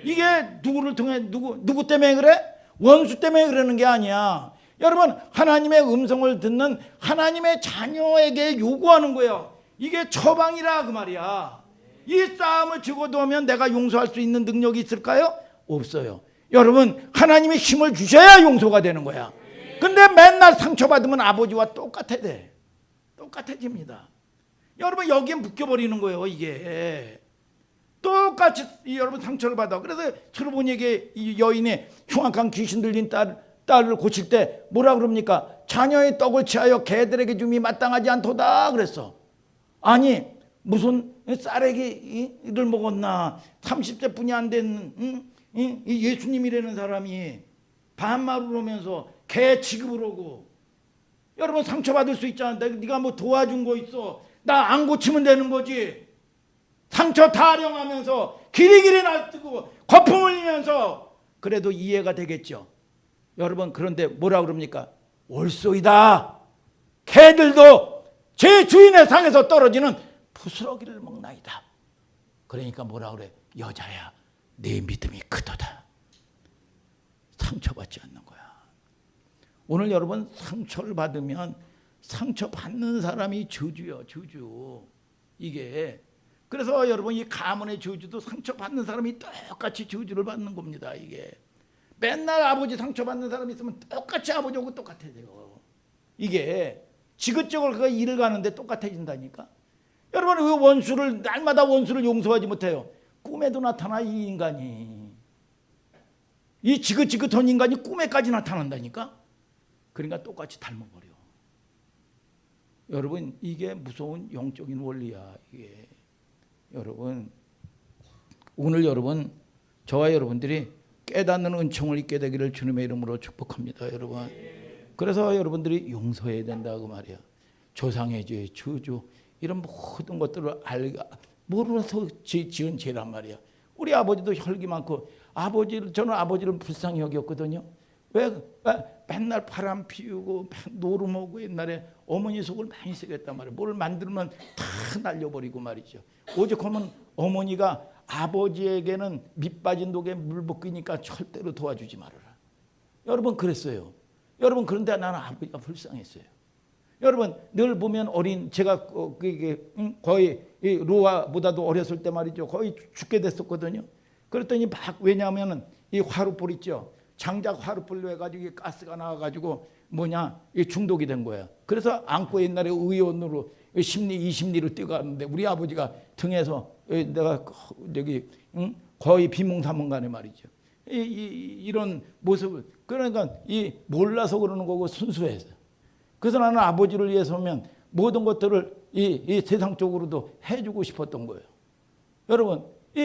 이게 누구를 통해 누구 때문에 그래? 원수 때문에 그러는 게 아니야. 여러분 하나님의 음성을 듣는 하나님의 자녀에게 요구하는 거예요. 이게 처방이라 그 말이야. 이 싸움을 죽어두면 내가 용서할 수 있는 능력이 있을까요? 없어요. 여러분 하나님이 힘을 주셔야 용서가 되는 거야. 근데 맨날 상처받으면 아버지와 똑같아야 돼. 똑같아집니다. 여러분 여기에 묶여버리는 거예요. 이게 똑같이 여러분 상처를 받아. 그래서 트로보니에게 이 여인의 흉악한 귀신 들린 딸을 고칠 때 뭐라 그럽니까? 자녀의 떡을 취하여 개들에게 줌이 마땅하지 않도다 그랬어. 아니 무슨 쌀에기를 먹었나? 30대 뿐이 안 된 예수님이라는 사람이 반말을 하면서 개 취급을 하고. 여러분 상처받을 수 있잖아. 네가 뭐 도와준 거 있어. 나 안 고치면 되는 거지. 상처 타령하면서 기리기리 날뛰고 거품 흘리면서 그래도 이해가 되겠죠. 여러분 그런데 뭐라 그럽니까? 옳소이다. 개들도 제 주인의 상에서 떨어지는 부스러기를 먹나이다. 그러니까 뭐라 그래? 여자야 내 믿음이 크도다. 상처받지 않는 거야. 오늘 여러분 상처를 받으면 상처받는 사람이 저주요. 저주. 이게 그래서 여러분 이 가문의 저주도 상처받는 사람이 똑같이 저주를 받는 겁니다. 이게 맨날 아버지 상처받는 사람이 있으면 똑같이 아버지하고 똑같아져요. 이게 지긋저긋 그 일을 가는데 똑같아진다니까. 여러분 그 원수를 날마다 원수를 용서하지 못해요. 꿈에도 나타나 이 인간이. 이 지긋지긋한 인간이 꿈에까지 나타난다니까. 그러니까 똑같이 닮아버려. 여러분 이게 무서운 영적인 원리야. 이게 여러분 오늘 여러분 저와 여러분들이 깨닫는 은총을 잊게 되기를 주님의 이름으로 축복합니다. 여러분 그래서 여러분들이 용서해야 된다고 말이야. 조상의 죄, 저주 이런 모든 것들을 모르서 지은 죄란 말이야. 우리 아버지도 혈기 많고 저는 아버지를 불쌍히 여겼거든요. 왜 맨날 바람 피우고 노름하고 옛날에 어머니 속을 많이 쓰겠단 말이에요. 뭘 만들면 다 날려버리고 말이죠. 오직 하면 어머니가 아버지에게는 밑 빠진 독에 물 붓기니까 절대로 도와주지 말아라. 여러분 그랬어요. 여러분 그런데 나는 아버지가 불쌍했어요. 여러분 늘 보면 제가 거의 로아보다도 어렸을 때 말이죠. 거의 죽게 됐었거든요. 그랬더니 막 왜냐하면 이 화루불 있죠. 장작 화루불로 해가지고 가스가 나와가지고 중독이 된 거야. 그래서 안고 옛날에 의원으로 10리 20리를 뛰어갔는데 우리 아버지가 등에서 내가 거의 비몽사몽간에 말이죠. 이런 모습을 그러니까 몰라서 그러는 거고 순수해서. 그래서 나는 아버지를 위해서면 모든 것들을 이 세상적으로도 해주고 싶었던 거예요. 여러분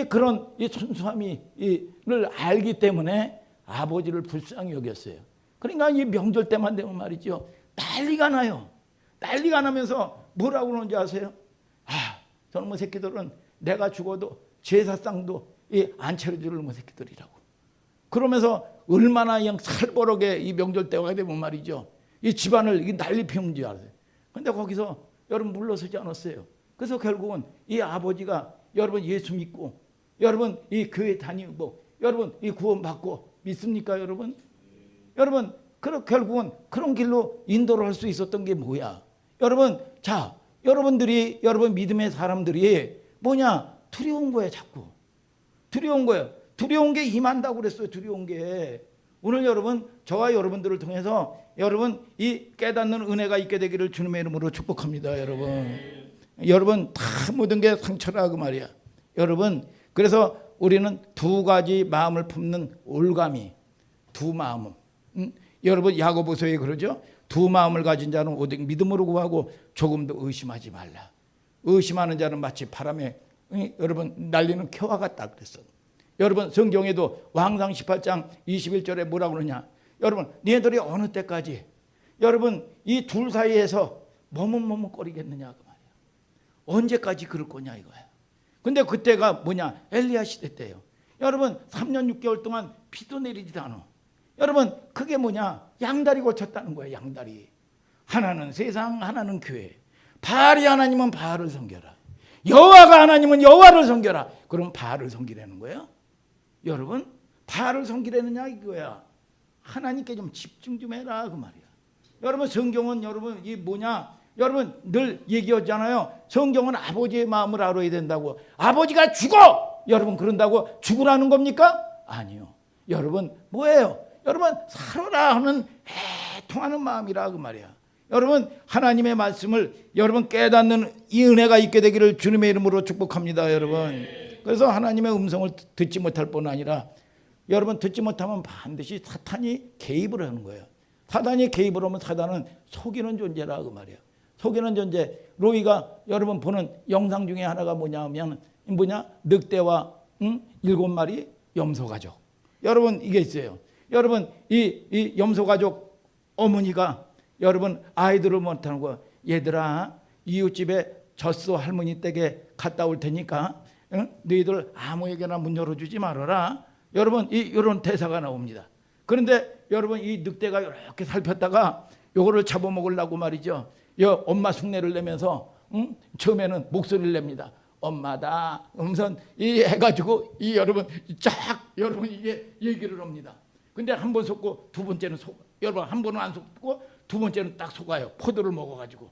그런 이 순수함이를 알기 때문에 아버지를 불쌍히 여겼어요. 그러니까 이 명절 때만 되면 말이죠, 난리가 나요. 난리가 나면서 뭐라고 그러는지 아세요? 저놈의 새끼들은 내가 죽어도 제사상도 안 차려줄 놈의 새끼들이라고. 그러면서 얼마나 그냥 살벌하게 이 명절 때가 되면 말이죠, 이 집안을 난리 피우는 줄 알았어요. 근데 거기서 여러분 물러서지 않았어요. 그래서 결국은 이 아버지가 여러분 예수 믿고 여러분 이 교회 다니고 여러분 이 구원 받고 믿습니까 여러분? 여러분 결국은 그런 길로 인도를 할 수 있었던 게 뭐야? 여러분 자 여러분들이 여러분 믿음의 사람들이 뭐냐? 두려운 거예요. 자꾸 두려운 거예요. 두려운 게 임한다고 그랬어요. 두려운 게. 오늘 여러분 저와 여러분들을 통해서 여러분 이 깨닫는 은혜가 있게 되기를 주님의 이름으로 축복합니다. 여러분 다 모든 게 상처라 그 말이야. 여러분 그래서 우리는 두 가지 마음을 품는 올가미, 두 마음. 여러분 야고보서에 그러죠. 두 마음을 가진 자는 오직 믿음으로 구하고 조금도 의심하지 말라. 의심하는 자는 마치 바람에 여러분 날리는 겨와 같다 그랬어. 여러분 성경에도 왕상 18장 21절에 뭐라고 그러냐? 여러분 너희들이 어느 때까지 여러분 이 둘 사이에서 머뭇머뭇거리겠느냐 그 말이야. 언제까지 그럴 거냐 이거야. 근데 그때가 뭐냐? 엘리야 시대 때예요. 여러분 3년 6개월 동안 비도 내리지도 않아. 여러분 그게 뭐냐? 양다리 고쳤다는 거예요. 양다리. 하나는 세상, 하나는 교회. 바알이 하나님은 바알을 섬겨라. 여호와가 하나님은 여호와를 섬겨라. 그럼 바알을 섬기라는 거예요. 여러분 바알을 섬기라느냐 이거야. 하나님께 좀 집중 좀 해라 그 말이야. 여러분 성경은 여러분 이 뭐냐? 여러분 늘 얘기하잖아요. 성경은 아버지의 마음을 알아야 된다고. 아버지가 죽어! 여러분 그런다고 죽으라는 겁니까? 아니요. 여러분 뭐예요? 여러분 살아라 하는 애통하는 마음이라 그 말이야. 여러분 하나님의 말씀을 여러분 깨닫는 이 은혜가 있게 되기를 주님의 이름으로 축복합니다. 여러분 그래서 하나님의 음성을 듣지 못할 뿐 아니라 여러분 듣지 못하면 반드시 사탄이 개입을 하는 거예요. 사탄이 개입을 하면 사탄은 속이는 존재라 그 말이야. 속이는 존재. 로이가 여러분 보는 영상 중에 하나가 뭐냐 하면 늑대와 7마리 염소가족. 여러분 이게 있어요. 여러분 이 염소가족 어머니가 여러분 아이들을 못하는 거야. 얘들아 이웃집에 젖소 할머니 댁에 갔다 올 테니까 너희들 아무에게나 문 열어주지 말아라. 여러분 이런 대사가 나옵니다. 그런데 여러분 이 늑대가 이렇게 살폈다가 요거를 잡아먹으려고 말이죠. 엄마 흉내를 내면서 처음에는 목소리를 냅니다. 엄마다. 음선 이 해가지고 이 여러분 쫙 여러분 이게 얘기를 합니다. 근데 한 번 속고 두 번째는 속. 여러분 한 번은 안 속고 두 번째는 딱 속아요. 포도를 먹어가지고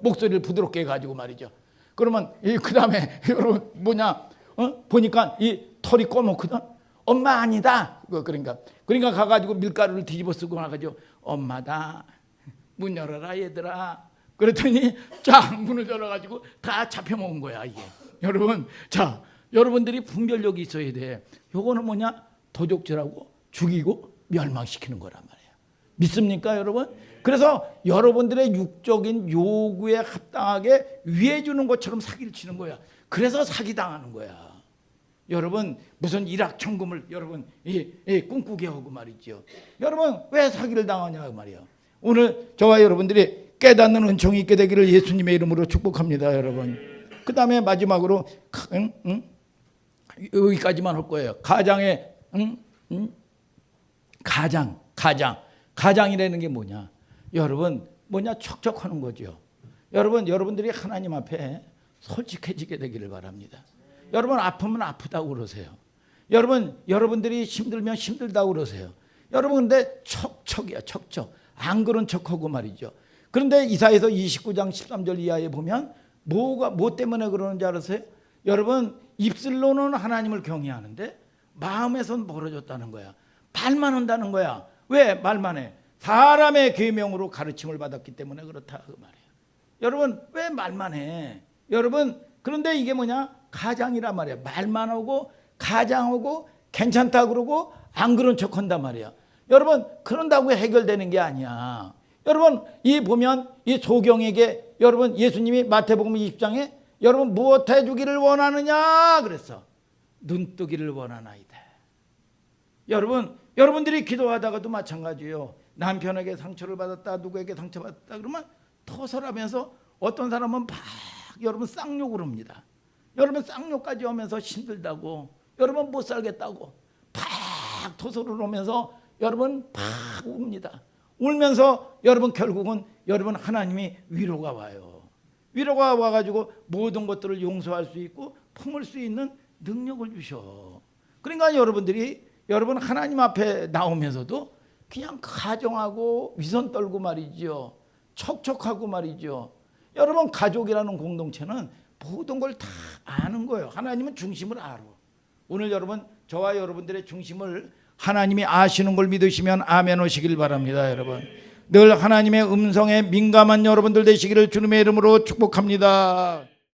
목소리를 부드럽게 해가지고 말이죠. 그러면 그 다음에 여러분 보니까 이 털이 꺼놓거든. 엄마 아니다. 그러니까 가가지고 밀가루를 뒤집어 쓰고 나가지고 엄마다. 문 열어라 얘들아. 그랬더니 쫙 문을 열어가지고 다 잡혀먹은 거야 이게. 여러분 자 여러분들이 분별력이 있어야 돼. 요거는 도적질하고 죽이고 멸망시키는 거란 말이에요. 믿습니까 여러분? 그래서 여러분들의 육적인 요구에 합당하게 위해주는 것처럼 사기를 치는 거야. 그래서 사기당하는 거야. 여러분 무슨 일확천금을 여러분 꿈꾸게 하고 말이죠. 여러분 왜 사기를 당하냐 그 말이야. 오늘 저와 여러분들이 깨닫는 은총이 있게 되기를 예수님의 이름으로 축복합니다. 여러분 그 다음에 마지막으로 여기까지만 할 거예요. 가장이라는 게 뭐냐? 여러분 척척하는 거죠. 여러분들이 하나님 앞에 솔직해지게 되기를 바랍니다. 여러분 아프면 아프다고 그러세요. 여러분들이 힘들면 힘들다고 그러세요. 여러분 근데 척척이야. 척척. 안 그런 척하고 말이죠. 그런데 이사야서 29장 13절 이하에 보면 뭐 때문에 그러는지 알아세요? 여러분 입술로는 하나님을 경외하는데 마음에선 멀어졌다는 거야. 말만 한다는 거야. 왜 말만 해? 사람의 계명으로 가르침을 받았기 때문에 그렇다 그 말이에요. 여러분 왜 말만 해? 여러분 그런데 이게 가장이란 말이야. 말만 하고 가장하고 괜찮다 그러고 안 그런 척한단 말이야. 여러분 그런다고 해결되는 게 아니야. 여러분 보면 이 소경에게 여러분 예수님이 마태복음 20장에 여러분 무엇 해주기를 원하느냐 그랬어. 눈뜨기를 원하나이다. 여러분들이 기도하다가도 마찬가지예요. 남편에게 상처를 받았다, 누구에게 상처받았다 그러면 토설하면서 어떤 사람은 막 여러분 쌍욕을 합니다. 여러분 쌍욕까지 하면서 힘들다고, 여러분 못 살겠다고 팍 토설을 하면서 여러분 팍 웁니다. 울면서 여러분 결국은 여러분 하나님이 위로가 와요. 위로가 와가지고 모든 것들을 용서할 수 있고 품을 수 있는 능력을 주셔. 그러니까 여러분 하나님 앞에 나오면서도 그냥 가정하고 위선 떨고 말이죠. 척척하고 말이죠. 여러분 가족이라는 공동체는 모든 걸 다 아는 거예요. 하나님은 중심을 알아. 오늘 여러분 저와 여러분들의 중심을 하나님이 아시는 걸 믿으시면 아멘 하시길 바랍니다. 여러분 늘 하나님의 음성에 민감한 여러분들 되시기를 주님의 이름으로 축복합니다.